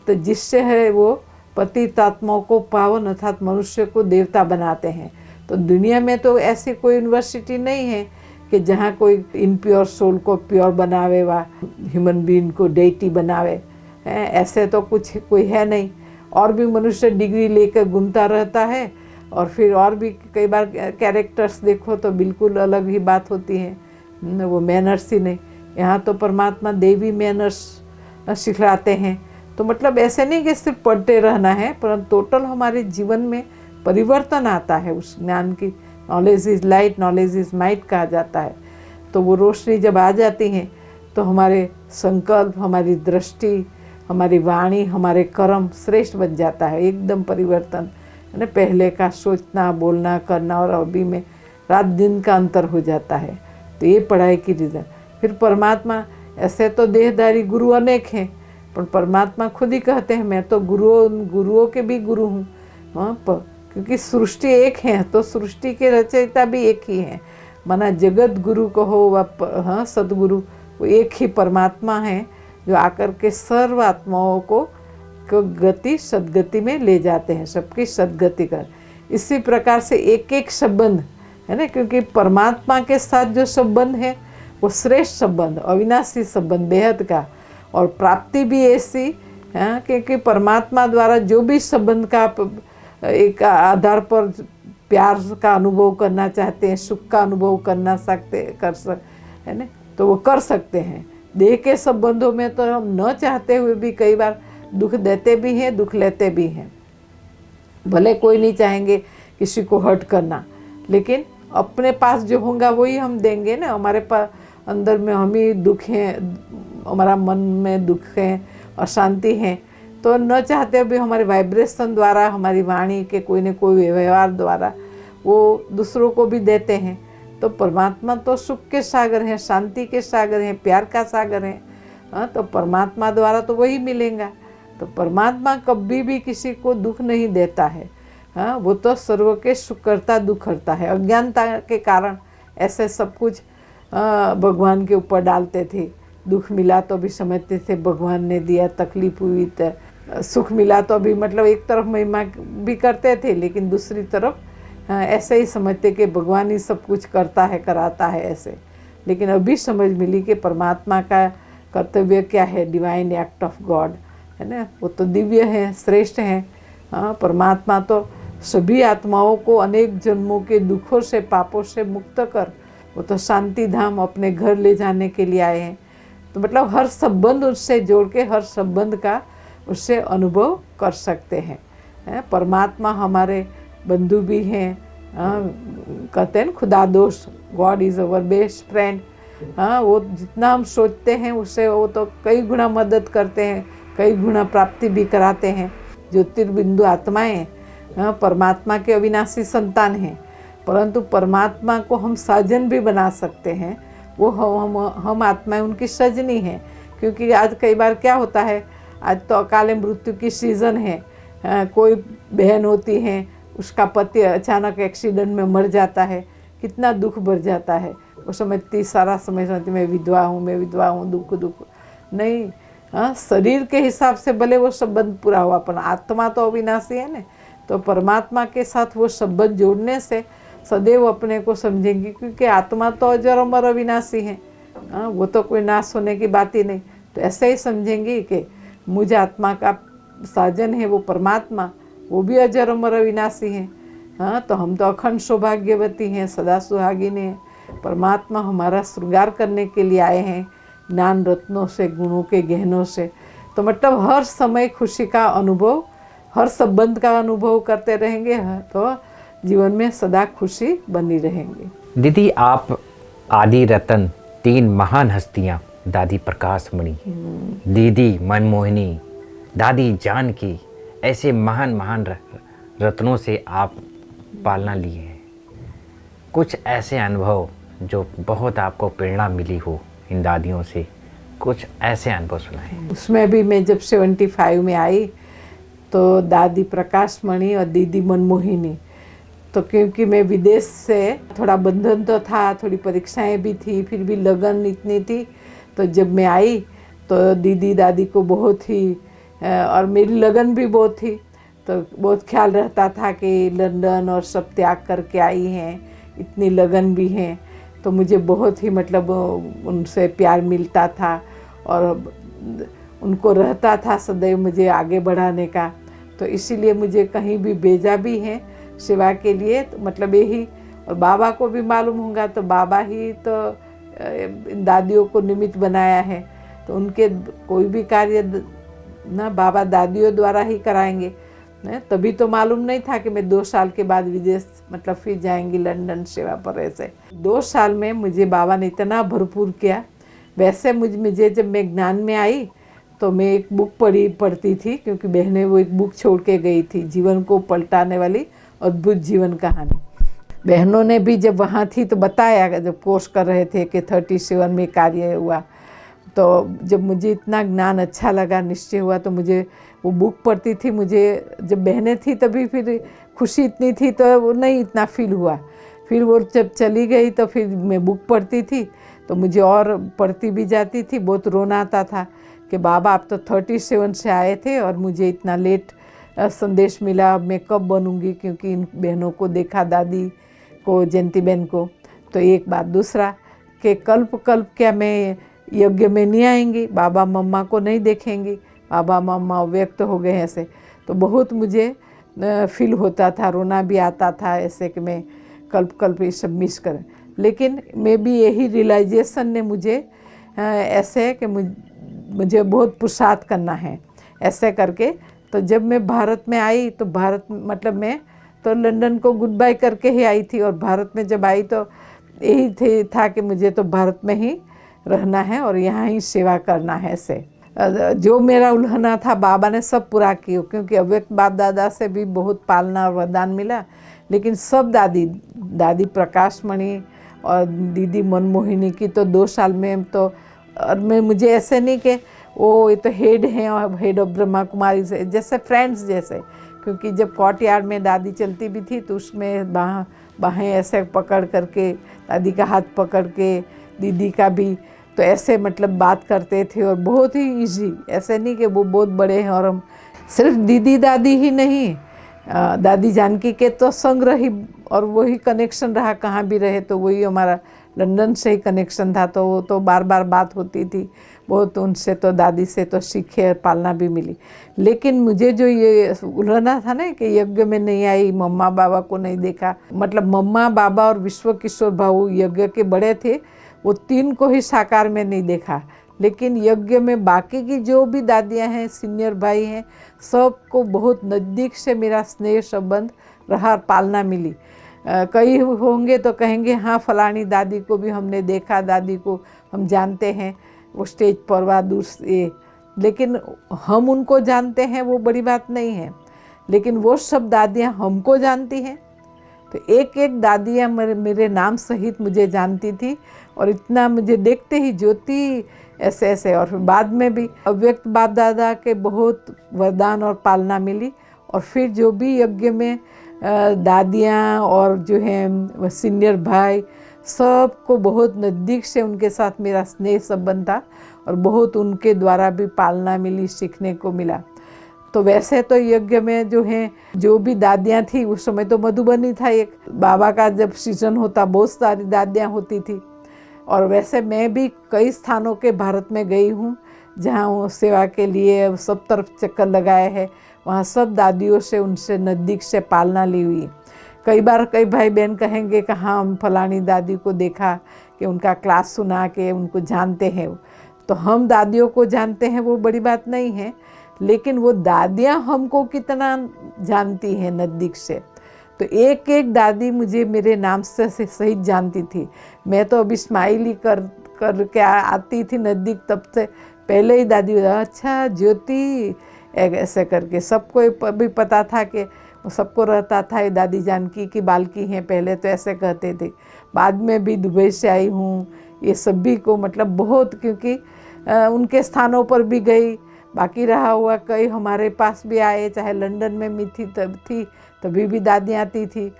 तो जिससे है वो पतित आत्माओं को पावन अर्थात मनुष्य को देवता बनाते हैं। तो दुनिया में तो ऐसी कोई यूनिवर्सिटी नहीं है कि जहाँ कोई इनप्योर सोल को प्योर बनावे व ह्यूमन बीइंग को डेटी बनावे, ऐसे तो कुछ कोई है नहीं। और भी मनुष्य डिग्री लेकर घूमता रहता है, और फिर और भी कई बार कैरेक्टर्स देखो तो बिल्कुल अलग ही बात होती है, वो मैनर्स ही नहीं। यहाँ तो परमात्मा देवी मैनर्स सिखलाते हैं। तो मतलब ऐसे नहीं कि सिर्फ पढ़ते रहना है, परंतु टोटल हमारे जीवन में परिवर्तन आता है उस ज्ञान की। Knowledge is light, knowledge is might कहा जाता है। तो वो रोशनी जब आ जाती हैं तो हमारे संकल्प, हमारी दृष्टि, हमारी वाणी, हमारे कर्म श्रेष्ठ बन जाता है, एकदम परिवर्तन है ना। पहले का सोचना, बोलना, करना और अभी में रात दिन का अंतर हो जाता है। तो ये पढ़ाई की रीज़न। फिर परमात्मा, ऐसे तो देहधारी गुरु अनेक हैं, पर परमात्मा खुद ही कहते हैं मैं तो गुरुओं के भी गुरु हूँ। हाँ, क्योंकि सृष्टि एक है तो सृष्टि के रचयिता भी एक ही हैं। माना जगत गुरु कहो व हाँ सदगुरु, वो एक ही परमात्मा है जो आकर के सर्व आत्माओं को गति सदगति में ले जाते हैं, सबकी सदगति कर। इसी प्रकार से एक एक संबंध है ना, क्योंकि परमात्मा के साथ जो संबंध है वो श्रेष्ठ संबंध, अविनाशी संबंध, बेहद का। और प्राप्ति भी ऐसी है क्योंकि परमात्मा द्वारा जो भी संबंध का एक आधार पर प्यार का अनुभव करना चाहते हैं, सुख का अनुभव करना है ना, तो वो कर सकते हैं। देह के संबंधों में तो हम न चाहते हुए भी कई बार दुख देते भी हैं, दुख लेते भी हैं। भले कोई नहीं चाहेंगे किसी को हर्ट करना, लेकिन अपने पास जो होगा वही हम देंगे ना। हमारे पास अंदर में हम ही दुख हैं, हमारा मन में दुख है, अशांति है, तो न चाहते भी हमारे वाइब्रेशन द्वारा, हमारी वाणी के कोई न कोई व्यवहार द्वारा वो दूसरों को भी देते हैं। तो परमात्मा तो सुख के सागर हैं, शांति के सागर हैं, प्यार का सागर हैं। हाँ, तो परमात्मा द्वारा तो वही मिलेगा। तो परमात्मा कभी भी किसी को दुख नहीं देता है। हाँ, वो तो सर्व के सुख करता, दुख करता है। अज्ञानता के कारण ऐसे सब कुछ भगवान के ऊपर डालते थे। दुख मिला तो भी समझते थे भगवान ने दिया, तकलीफ हुई तो सुख मिला तो भी मतलब एक तरफ महिमा भी करते थे, लेकिन दूसरी तरफ ऐसे ही समझते कि भगवान ही सब कुछ करता है, कराता है ऐसे। लेकिन अभी समझ मिली कि परमात्मा का कर्तव्य क्या है, डिवाइन एक्ट ऑफ गॉड है ना, वो तो दिव्य है, श्रेष्ठ है। हाँ, परमात्मा तो सभी आत्माओं को अनेक जन्मों के दुखों से, पापों से मुक्त कर वो तो शांति धाम अपने घर ले जाने के लिए आए हैं। तो मतलब हर संबंध उससे जोड़ के हर संबंध का उससे अनुभव कर सकते हैं। परमात्मा हमारे बंधु भी हैं। कहते हैं खुदा दोस्त, God is our best friend. हाँ, वो जितना हम सोचते हैं उससे वो तो कई गुना मदद करते हैं, कई गुना प्राप्ति भी कराते हैं। ज्योतिर्बिंदु आत्माएं परमात्मा के अविनाशी संतान हैं, परंतु परमात्मा को हम साजन भी बना सकते हैं। वो हम आत्माएं उनकी सजनी हैं। क्योंकि आज कई बार क्या होता है, आज तो अकाल मृत्यु की सीज़न है। कोई बहन होती है, उसका पति अचानक एक्सीडेंट में मर जाता है, कितना दुख भर जाता है। वो समझती, सारा समय समझती मैं विधवा हूँ, दुख नहीं। हाँ, शरीर के हिसाब से भले वो संबंध पूरा हुआ, पर आत्मा तो अविनाशी है ना। तो परमात्मा के साथ वो संबंध जोड़ने से सदैव अपने को समझेंगी, क्योंकि आत्मा तो अजर अमर अविनाशी है। हाँ, वो तो कोई नाश होने की बात ही नहीं। तो ऐसे ही समझेंगी कि मुझ आत्मा का साजन है वो परमात्मा, वो भी अजर अमर अविनाशी है। हाँ, तो हम तो अखंड सौभाग्यवती हैं, सदा सुहागिनी हैं। परमात्मा हमारा श्रृंगार करने के लिए आए हैं, ज्ञान रत्नों से, गुणों के गहनों से। तो मतलब हर समय खुशी का अनुभव, हर संबंध का अनुभव करते रहेंगे, तो जीवन में सदा खुशी बनी रहेंगी। दीदी, आप आदि रतन, 3 महान हस्तियां, दादी प्रकाश मणि, दीदी मनमोहिनी, दादी जानकी, ऐसे महान रत्नों से आप पालना लिए हैं। कुछ ऐसे अनुभव जो बहुत आपको प्रेरणा मिली हो इन दादियों से, कुछ ऐसे अनुभव सुनाएं। उसमें भी मैं जब 75 में आई तो दादी प्रकाश मणि और दीदी मनमोहिनी तो क्योंकि मैं विदेश से थोड़ा बंधन तो था, थोड़ी परीक्षाएं भी थी, फिर भी लगन इतनी थी। तो जब मैं आई तो दीदी दादी को बहुत ही और मेरी लगन भी बहुत थी, तो बहुत ख्याल रहता था कि लंदन और सब त्याग करके आई हैं, इतनी लगन भी हैं। तो मुझे बहुत ही मतलब उनसे प्यार मिलता था और उनको रहता था सदैव मुझे आगे बढ़ाने का। तो इसीलिए मुझे कहीं भी भेजा भी है सेवा के लिए, तो मतलब यही। और बाबा को भी मालूम होगा, तो बाबा ही तो दादियों को निमित्त बनाया है, तो उनके कोई भी कार्य ना बाबा दादियों द्वारा ही कराएंगे। तभी तो मालूम नहीं था कि मैं 2 साल के बाद विदेश मतलब फिर जाएंगी लंदन सेवा पर। ऐसे 2 साल में मुझे बाबा ने इतना भरपूर किया। वैसे मुझे जब मैं ज्ञान में आई तो मैं एक बुक पढ़ती थी, क्योंकि बहनें वो एक बुक छोड़ के गई थी, जीवन को पलटाने वाली अद्भुत जीवन कहानी। बहनों ने भी जब वहाँ थी तो बताया, जब कोर्स कर रहे थे कि 37 में कार्य हुआ। तो जब मुझे इतना ज्ञान अच्छा लगा, निश्चय हुआ, तो मुझे वो बुक पढ़ती थी। मुझे जब बहनें थी तभी फिर खुशी इतनी थी तो वो नहीं इतना फील हुआ। फिर वो जब चली गई तो फिर मैं बुक पढ़ती थी तो मुझे और पढ़ती भी जाती थी। बहुत रोना आता था कि बाबा आप तो 37 से आए थे और मुझे इतना लेट संदेश मिला, अब मैं कब बनूंगी, क्योंकि इन बहनों को देखा, दादी को, जयंती बहन को। तो एक बात, दूसरा कि कल्प क्या मैं यज्ञ में नहीं आएंगी, बाबा मम्मा को नहीं देखेंगी, बाबा मम्मा व्यक्त हो गए ऐसे। तो बहुत मुझे फील होता था, रोना भी आता था ऐसे कि मैं कल्प ये सब मिस करें। लेकिन मैं भी यही रियलाइजेशन ने मुझे ऐसे कि मुझे बहुत पुरुषार्थ करना है ऐसे करके। तो जब मैं भारत में आई तो भारत मतलब मैं तो लंदन को गुड बाय करके ही आई थी, और भारत में जब आई तो यही था कि मुझे तो भारत में ही रहना है और यहाँ ही सेवा करना है ऐसे। जो मेरा उल्हना था बाबा ने सब पूरा किया, क्योंकि अव्यक्त बाप दादा से भी बहुत पालना और वरदान मिला। लेकिन सब दादी प्रकाशमणि और दीदी मनमोहिनी की तो 2 साल में तो, और मैं मुझे ऐसे नहीं कि वो ये तो हेड हैं और हेड ऑफ ब्रह्मा कुमारी से, जैसे फ्रेंड्स जैसे। क्योंकि जब कोर्टयार्ड में दादी चलती भी थी तो उसमें बाहें ऐसे पकड़ करके, दादी का हाथ पकड़ के, दीदी का भी, तो ऐसे मतलब बात करते थे। और बहुत ही इजी, ऐसे नहीं कि वो बहुत बड़े हैं और हम सिर्फ दीदी दादी ही नहीं, दादी जानकी के तो संग रही और वही कनेक्शन रहा, कहाँ भी रहे तो वही हमारा लंदन से ही कनेक्शन था। तो वो तो बार बार बात होती थी बहुत उनसे, तो दादी से तो सीखे और पालना भी मिली। लेकिन मुझे जो ये उलझना था ना कि यज्ञ में नहीं आई, मम्मा बाबा को नहीं देखा, मतलब मम्मा बाबा और विश्व किशोर भाऊ यज्ञ के बड़े थे, वो 3 को ही साकार में नहीं देखा। लेकिन यज्ञ में बाकी की जो भी दादियाँ हैं, सीनियर भाई हैं, सबको बहुत नज़दीक से मेरा स्नेह संबंध रहा, पालना मिली। कई होंगे तो कहेंगे हाँ फलानी दादी को भी हमने देखा, दादी को हम जानते हैं, वो स्टेज पर वा दूर से, लेकिन हम उनको जानते हैं वो बड़ी बात नहीं है। लेकिन वो सब दादियाँ हमको जानती हैं। तो एक एक दादियाँ मेरे नाम सहित मुझे जानती थी, और इतना मुझे देखते ही ज्योति ऐसे ऐसे। और फिर बाद में भी अव्यक्त बाप दादा के बहुत वरदान और पालना मिली। और फिर जो भी यज्ञ में दादियाँ और जो हैं सीनियर भाई, सबको बहुत नज़दीक से उनके साथ मेरा स्नेह संबंध था, और बहुत उनके द्वारा भी पालना मिली, सीखने को मिला। तो वैसे तो यज्ञ में जो हैं जो भी दादियाँ थी, उस समय तो मधुबनी था एक, बाबा का जब सीजन होता बहुत सारी दादियाँ होती थी। और वैसे मैं भी कई स्थानों के भारत में गई हूँ जहाँ वो सेवा के लिए सब तरफ चक्कर लगाए हैं, वहाँ सब दादियों से उनसे नज़दीक से पालना ली हुई। कई बार कई भाई बहन कहेंगे कि हाँ हम फलानी दादी को देखा, कि उनका क्लास सुना के उनको जानते हैं। तो हम दादियों को जानते हैं वो बड़ी बात नहीं है, लेकिन वो दादियाँ हमको कितना जानती हैं नज़दीक से। तो एक एक दादी मुझे मेरे नाम से सही जानती थी। मैं तो अभी स्माइल ही कर के आती थी नज़दीक, तब से पहले ही दादी अच्छा ज्योति ऐसे करके सबको भी पता था कि सबको रहता था ये दादी जानकी की बालकी हैं, पहले तो ऐसे कहते थे। बाद में भी दुबई से आई हूँ, ये सभी को मतलब बहुत, क्योंकि उनके स्थानों पर भी गई। बाकी रहा हुआ कई हमारे पास भी आए, चाहे लंदन में मैं थी तभी भी दादी आती थी।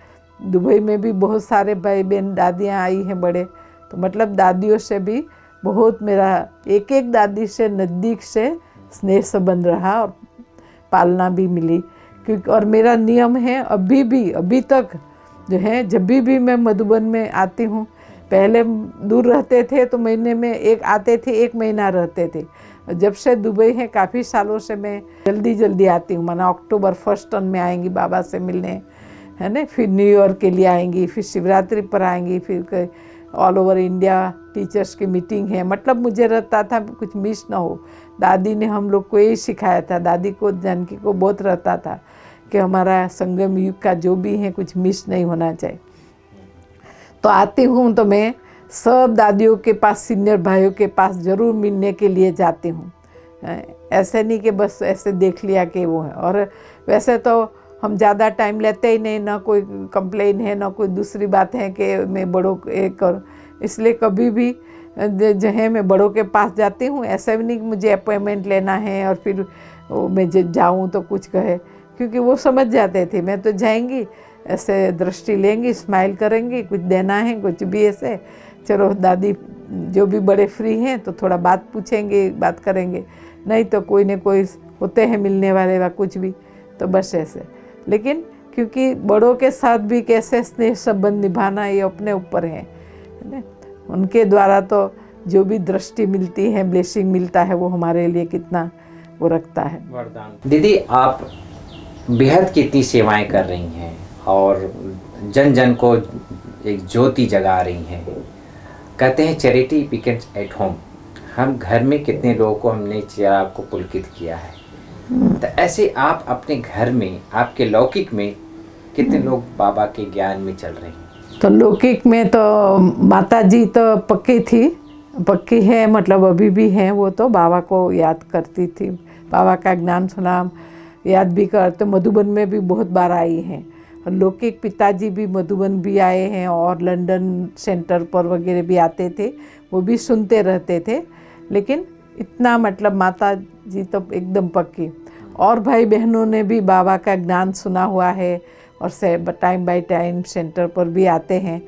दुबई में भी बहुत सारे भाई बहन दादियाँ आई हैं बड़े, तो मतलब दादियों से भी बहुत मेरा एक एक दादी से नज़दीक से स्नेह संबंध रहा और पालना भी मिली। क्योंकि और मेरा नियम है अभी तक जो है, जब भी मैं मधुबन में आती हूँ, पहले दूर रहते थे तो महीने में एक आते थे, 1 महीना रहते थे। जब से दुबई है काफ़ी सालों से मैं जल्दी आती हूँ, माना अक्टूबर 1 में आएंगी बाबा से मिलने, है ना, फिर न्यू ईयर के लिए आएंगी, फिर शिवरात्रि पर आएंगी, फिर ऑल ओवर इंडिया टीचर्स की मीटिंग है। मतलब मुझे रहता था कुछ मिस ना हो। दादी ने हम लोग को यही सिखाया था, दादी को जानकी को बहुत रहता था कि हमारा संगम युग का जो भी है कुछ मिस नहीं होना चाहिए। तो आती हूँ तो मैं सब दादियों के पास, सीनियर भाइयों के पास ज़रूर मिलने के लिए जाती हूँ। ऐसे नहीं कि बस ऐसे देख लिया कि वो है। और वैसे तो हम ज़्यादा टाइम लेते ही नहीं, ना कोई कंप्लेन है ना कोई दूसरी बात है कि मैं बड़ों एक और, इसलिए कभी भी जो है मैं बड़ों के पास जाती हूँ। ऐसा भी नहीं कि मुझे अपॉइंटमेंट लेना है और फिर मैं जाऊँ तो कुछ कहे, क्योंकि वो समझ जाते थे मैं तो जाएंगी, ऐसे दृष्टि लेंगी, स्माइल करेंगी, कुछ देना है कुछ भी ऐसे, चलो दादी जो भी बड़े फ्री हैं तो थोड़ा बात पूछेंगे, बात करेंगे, नहीं तो कोई न कोई होते हैं मिलने वाले वा कुछ भी, तो बस ऐसे। लेकिन क्योंकि बड़ों के साथ भी कैसे स्नेह संबंध निभाना ये अपने ऊपर है ना। उनके द्वारा तो जो भी दृष्टि मिलती है, ब्लेसिंग मिलता है, वो हमारे लिए कितना वो रखता है वरदान। दीदी आप बेहद कितनी सेवाएं कर रही हैं और जन जन को एक ज्योति जगा रही हैं। कहते हैं चैरिटी बिगिंस एट होम। हम घर में कितने लोगों को हमने चिराग को पुलकित किया है, तो ऐसे आप अपने घर में, आपके लौकिक में कितने लोग बाबा के ज्ञान में चल रहे हैं? तो लौकिक में तो माता जी तो पक्की है, मतलब अभी भी हैं। वो तो बाबा को याद करती थी, बाबा का ज्ञान सुना, याद भी करते। मधुबन में भी बहुत बार आई हैं। और लौकिक पिताजी भी मधुबन भी आए हैं और लंदन सेंटर पर वगैरह भी आते थे, वो भी सुनते रहते थे। लेकिन इतना मतलब माता जी तो एकदम पक्की। और भाई बहनों ने भी बाबा का ज्ञान सुना हुआ है और से टाइम बाय टाइम सेंटर पर भी आते हैं।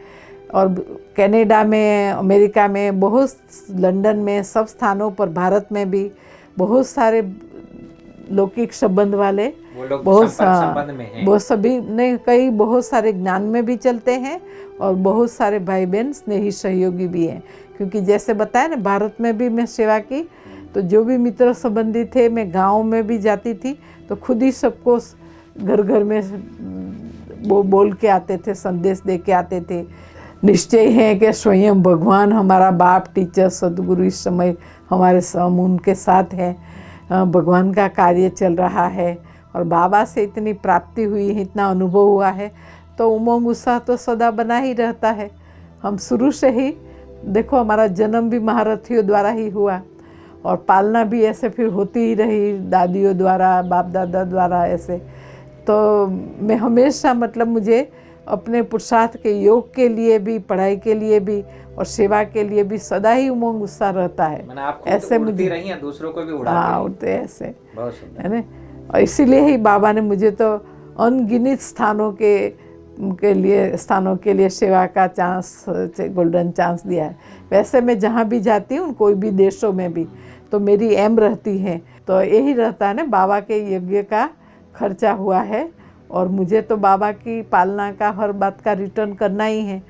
और कनाडा में, अमेरिका में, बहुत, लंदन में, सब स्थानों पर, भारत में भी बहुत सारे लौकिक संबंध वाले, वो लोग बहुत संबंध में हैं। वो सभी ने कई बहुत सारे ज्ञान में भी चलते हैं और बहुत सारे भाई बहन स्नेही सहयोगी भी हैं। क्योंकि जैसे बताया ना, भारत में भी मैं सेवा की, तो जो भी मित्र संबंधी थे, मैं गांव में भी जाती थी तो खुद ही सबको घर घर में वो बोल के आते थे, संदेश दे के आते थे। निश्चय है कि स्वयं भगवान हमारा बाप, टीचर, सदगुरु इस समय हमारे उनके साथ हैं। भगवान का कार्य चल रहा है और बाबा से इतनी प्राप्ति हुई है, इतना अनुभव हुआ है, तो उमंग उत्साह तो सदा बना ही रहता है। हम शुरू से ही देखो, हमारा जन्म भी महारथियों द्वारा ही हुआ और पालना भी ऐसे फिर होती ही रही, दादियों द्वारा, बाप दादा द्वारा ऐसे। तो मैं हमेशा, मतलब मुझे अपने पुरुषार्थ के योग के लिए भी, पढ़ाई के लिए भी और सेवा के लिए भी सदा ही उमंग उत्साह रहता है। ऐसे मुझे रही हैं, दूसरों को भी उड़ते ऐसे, बहुत सुंदर है ना। और इसीलिए ही बाबा ने मुझे तो अनगिनत स्थानों के लिए सेवा का चांस, गोल्डन चांस दिया है। वैसे मैं जहाँ भी जाती हूँ, कोई भी देशों में भी, तो मेरी एम रहती है, तो यही रहता है ना, बाबा के यज्ञ का खर्चा हुआ है और मुझे तो बाबा की पालना का हर बात का रिटर्न करना ही है।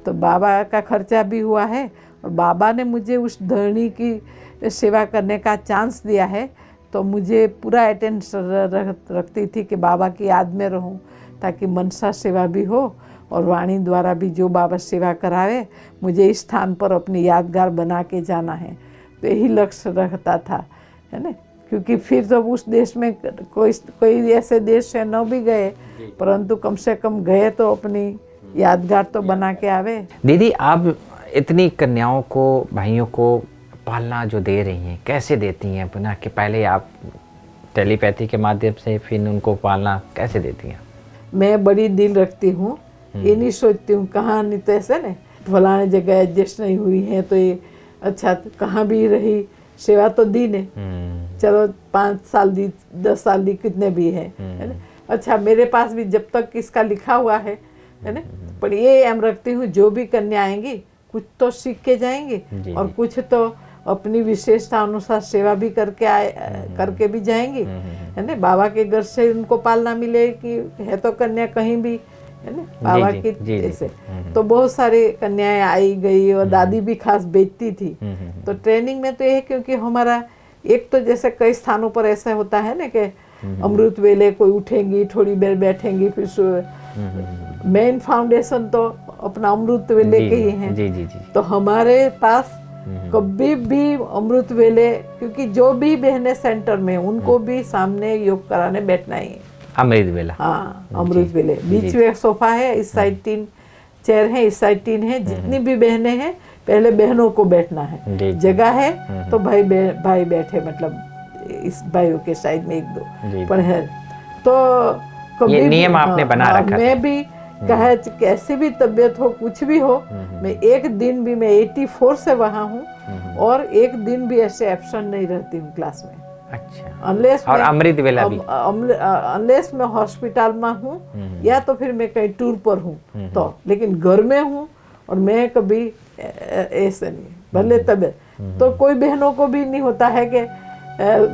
तो बाबा का खर्चा भी हुआ है और बाबा ने मुझे उस धरणी की सेवा करने का चांस दिया है, तो मुझे पूरा अटेंशन रखती थी कि बाबा की याद में रहूं, ताकि मनसा सेवा भी हो और वाणी द्वारा भी जो बाबा सेवा करावे, मुझे इस स्थान पर अपनी यादगार बना के जाना है। तो यही लक्ष्य रखता था, है ना। क्योंकि फिर तो उस देश में कोई ऐसे देश से न भी गए, परंतु कम से कम गए तो अपनी यादगार तो बना के आवे। दीदी आप इतनी कन्याओं को, भाइयों को पालना जो दे रही हैं, कैसे देती हैं? बिना कि पहले आप टेलीपैथी के माध्यम से, फिर उनको पालना कैसे देती हैं? मैं बड़ी दिल रखती हूँ, ये नहीं सोचती हूँ कहाँ, नहीं तो ऐसे ना फलाने जगह एडजस्ट नहीं हुई है तो ये अच्छा, तो कहाँ भी रही, सेवा तो दी ने, चलो 5 साल दी, 10 साल दी, कितने भी है ना। अच्छा, मेरे पास भी जब तक इसका लिखा हुआ है है ना। पर ये एम रखती हूँ जो भी कन्या आएंगी कुछ तो सीख के जाएंगे जी, और जी। कुछ तो अपनी विशेषता अनुसार सेवा भी करके करके भी जाएंगी, है ना। बाबा के घर से उनको पालना मिले कि है तो कन्या कहीं भी, है ना, बाबा जी, की जी, जी। ऐसे। तो बहुत सारी कन्याएं आई गई और दादी भी खास बेचती थी। तो ट्रेनिंग में तो ये है क्योंकि हमारा एक तो जैसे कई स्थानों पर ऐसा होता है ना कि अमृत वेले कोई उठेंगी थोड़ी देर बैठेंगी फिर मेन फाउंडेशन तो अपना अमृत वेले जी, के ही हैं। जी, जी, जी। तो हमारे पास कभी भी अमृत वेले, क्योंकि जो भी बहने सेंटर में उनको भी सामने योग कराने बैठना ही है। अमृत वेला। हाँ, अमृत वेले बीच में एक सोफा है, इस साइड 3 चेयर है, इस साइड 3 है। जितनी भी बहनें हैं पहले बहनों को बैठना जी, है, जी। जगह है तो भाई भाई बैठे, मतलब इस भाइयों के साइड में 1-2 जी। पर है। तो कभी ये भी नियम आपने बना रखा था। मैं भी कहे कैसी भी तबीयत हो कुछ भी हो, मैं एक दिन भी, मैं 84 से वहाँ हूँ और एक दिन भी ऐसे एब्सेंट नहीं रहती हूँ क्लास में। अच्छा। अनलेस और अमृत वेला भी। अनलेस मैं हॉस्पिटल में हूँ या तो फिर मैं कहीं टूर पर हूँ तो, लेकिन घर में हूँ और मैं कभी ऐसे नहीं, भले तबीयत। तो कोई बहनों को भी नहीं होता है कि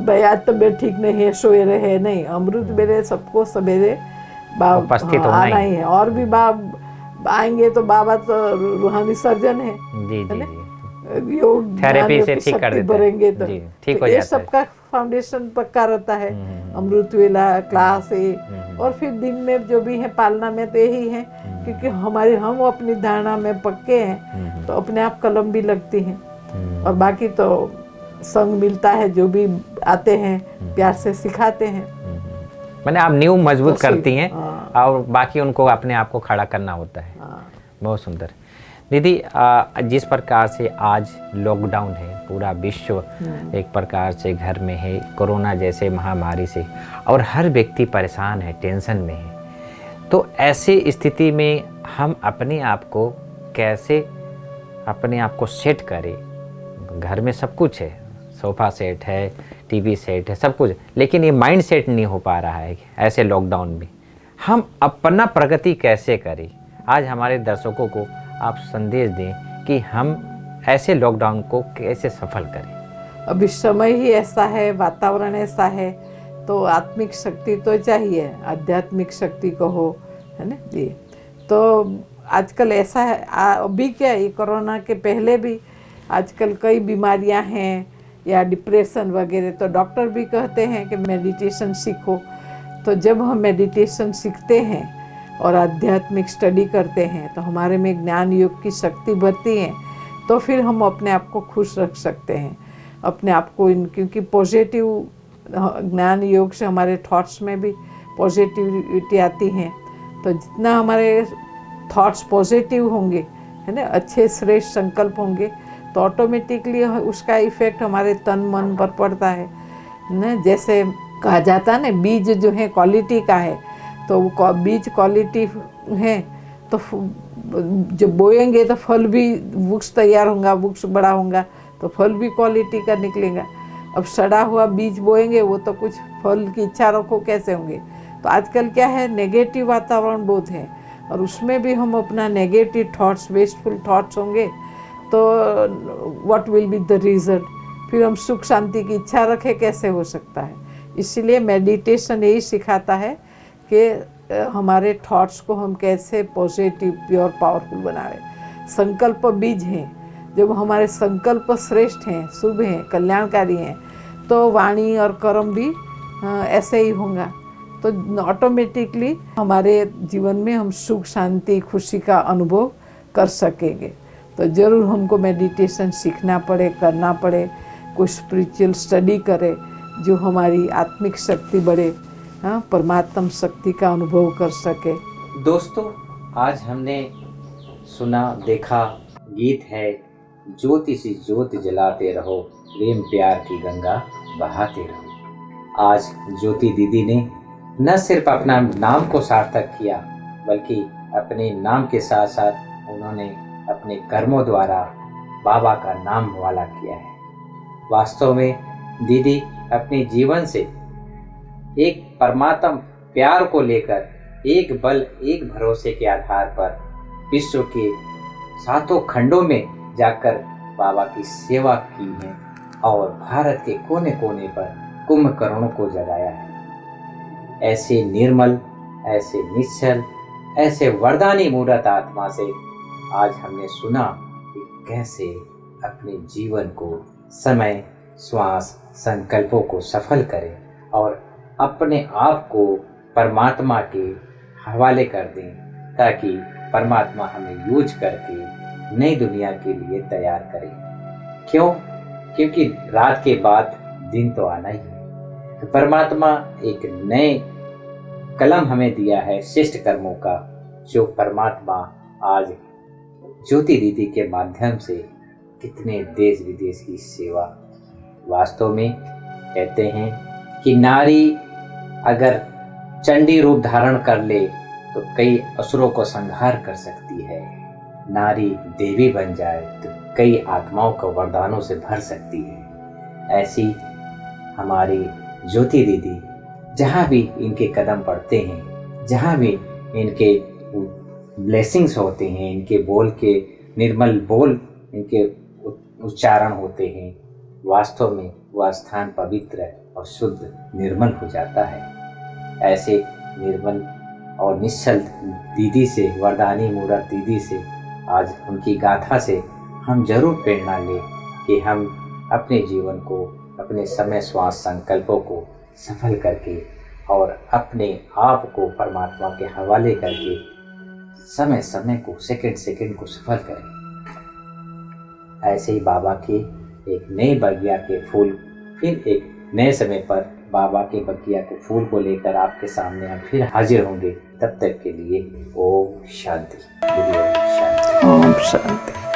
भाई आज तबीयत ठीक नहीं है सोए रहे, नहीं। अमृत वेले सबको सवेरे उपस्थित होना आना ही ही है। और भी आएंगे तो बाबा तो रूहानी सर्जन है, जी, जी, जी। योग थेरेपी से की ठीक कर शक्ति देते हैं। भरेंगे तो जी, ठीक तो हो ये जाता है। सबका फाउंडेशन पक्का रहता है। अमृत वेला क्लास है और फिर दिन में जो भी है पालना में तो यही है, क्योंकि हम अपनी धारणा में पक्के हैं तो अपने आप कलम भी लगती है। और बाकी तो संग मिलता है, जो भी आते हैं प्यार से सिखाते हैं। मैंने आप नींव मजबूत तो करती हैं हाँ। और बाकी उनको अपने आप को खड़ा करना होता है। हाँ। बहुत सुंदर। दीदी, जिस प्रकार से आज लॉकडाउन है, पूरा विश्व एक प्रकार से घर में है कोरोना जैसे महामारी से, और हर व्यक्ति परेशान है, टेंशन में है, तो ऐसी स्थिति में हम अपने आप को कैसे अपने आप को सेट करें? घर में सब कुछ है, सोफ़ा सेट है, टीवी सेट है, सब कुछ, लेकिन ये माइंड सेट नहीं हो पा रहा है। ऐसे लॉकडाउन में हम अपना प्रगति कैसे करें? आज हमारे दर्शकों को आप संदेश दें कि हम ऐसे लॉकडाउन को कैसे सफल करें। अभी समय ही ऐसा है, वातावरण ऐसा है, तो आत्मिक शक्ति तो चाहिए, आध्यात्मिक शक्ति कहो, है ना जी। तो आजकल ऐसा है, अभी क्या, ये कोरोना के पहले भी आजकल कई बीमारियां हैं या डिप्रेशन वगैरह, तो डॉक्टर भी कहते हैं कि मेडिटेशन सीखो। तो जब हम मेडिटेशन सीखते हैं और आध्यात्मिक स्टडी करते हैं तो हमारे में ज्ञान योग की शक्ति बढ़ती है, तो फिर हम अपने आप को खुश रख सकते हैं, अपने आप को क्योंकि पॉजिटिव ज्ञान योग से हमारे थॉट्स में भी पॉजिटिविटी आती है। तो जितना हमारे थॉट्स पॉजिटिव होंगे, है ना, अच्छे श्रेष्ठ संकल्प होंगे, तो ऑटोमेटिकली उसका इफेक्ट हमारे तन मन पर पड़ता है ना। जैसे कहा जाता है ना, बीज जो है क्वालिटी का है, तो वो बीज क्वालिटी है तो जब बोएंगे तो फल भी, वृक्ष तैयार होगा, वृक्ष बड़ा होगा तो फल भी क्वालिटी का निकलेगा। अब सड़ा हुआ बीज बोएंगे वो तो कुछ फल की इच्छा रखो कैसे होंगे। तो आजकल क्या है, नेगेटिव वातावरण बहुत है और उसमें भी हम अपना नेगेटिव थॉट्स, वेस्टफुल थॉट्स होंगे तो what will be the result, फिर हम सुख शांति की इच्छा रखें कैसे हो सकता है। इसीलिए मेडिटेशन यही सिखाता है कि हमारे थॉट्स को हम कैसे पॉजिटिव, प्योर, पावरफुल बनाएं। संकल्प बीज हैं, जब हमारे संकल्प श्रेष्ठ हैं, शुभ हैं, कल्याणकारी हैं, तो वाणी और कर्म भी ऐसे ही होगा। तो ऑटोमेटिकली हमारे जीवन में हम सुख शांति खुशी का अनुभव कर सकेंगे। तो ज़रूर हमको मेडिटेशन सीखना पड़े, करना पड़े, कोई स्पिरिचुअल स्टडी करे जो हमारी आत्मिक शक्ति बढ़े, हाँ, परमात्म शक्ति का अनुभव कर सके। दोस्तों, आज हमने सुना, देखा, गीत है, ज्योति सी ज्योत जलाते रहो, प्रेम प्यार की गंगा बहाते रहो। आज ज्योति दीदी ने न सिर्फ अपना नाम को सार्थक किया, बल्कि अपने नाम के साथ साथ उन्होंने अपने कर्मों द्वारा बाबा का नाम वाला किया है। वास्तव में दीदी अपने जीवन से एक परमात्म प्यार को लेकर एक बल एक भरोसे के आधार पर विश्व के 7 खंडों में जाकर बाबा की सेवा की है और भारत के कोने कोने पर कुंभकर्णों को जगाया है। ऐसे निर्मल, ऐसे निश्चल, ऐसे वरदानी मूर्त आत्मा से आज हमने सुना कि कैसे अपने जीवन को, समय, श्वास, संकल्पों को सफल करें और अपने आप को परमात्मा के हवाले कर दें, ताकि परमात्मा हमें यूज करके नई दुनिया के लिए तैयार करे। क्यों? क्योंकि रात के बाद दिन तो आना ही है। तो परमात्मा एक नए कलम हमें दिया है श्रेष्ठ कर्मों का, जो परमात्मा आज ज्योति दीदी के माध्यम से कितने देश विदेश की सेवा। वास्तव में कहते हैं कि नारी अगर चंडी रूप धारण कर ले तो कई असुरों को संहार कर सकती है। नारी देवी बन जाए तो कई आत्माओं को वरदानों से भर सकती है। ऐसी हमारी ज्योति दीदी जहाँ भी इनके कदम पड़ते हैं, जहाँ भी इनके ब्लेसिंग्स होते हैं, इनके बोल के निर्मल बोल, इनके उच्चारण होते हैं, वास्तव में वह स्थान पवित्र और शुद्ध निर्मल हो जाता है। ऐसे निर्मल और निश्चल दीदी से, वरदानी मूर्त दीदी से, आज उनकी गाथा से हम जरूर प्रेरणा लें कि हम अपने जीवन को, अपने समय, श्वास, संकल्पों को सफल करके और अपने आप को परमात्मा के हवाले करके समय समय को, सेकंड सेकंड को सफल करें। ऐसे ही बाबा के एक नए बगिया के फूल, फिर एक नए समय पर बाबा के बगिया के फूल को लेकर आपके सामने हम फिर हाजिर होंगे। तब तक के लिए ओम शांति। ओम शांति।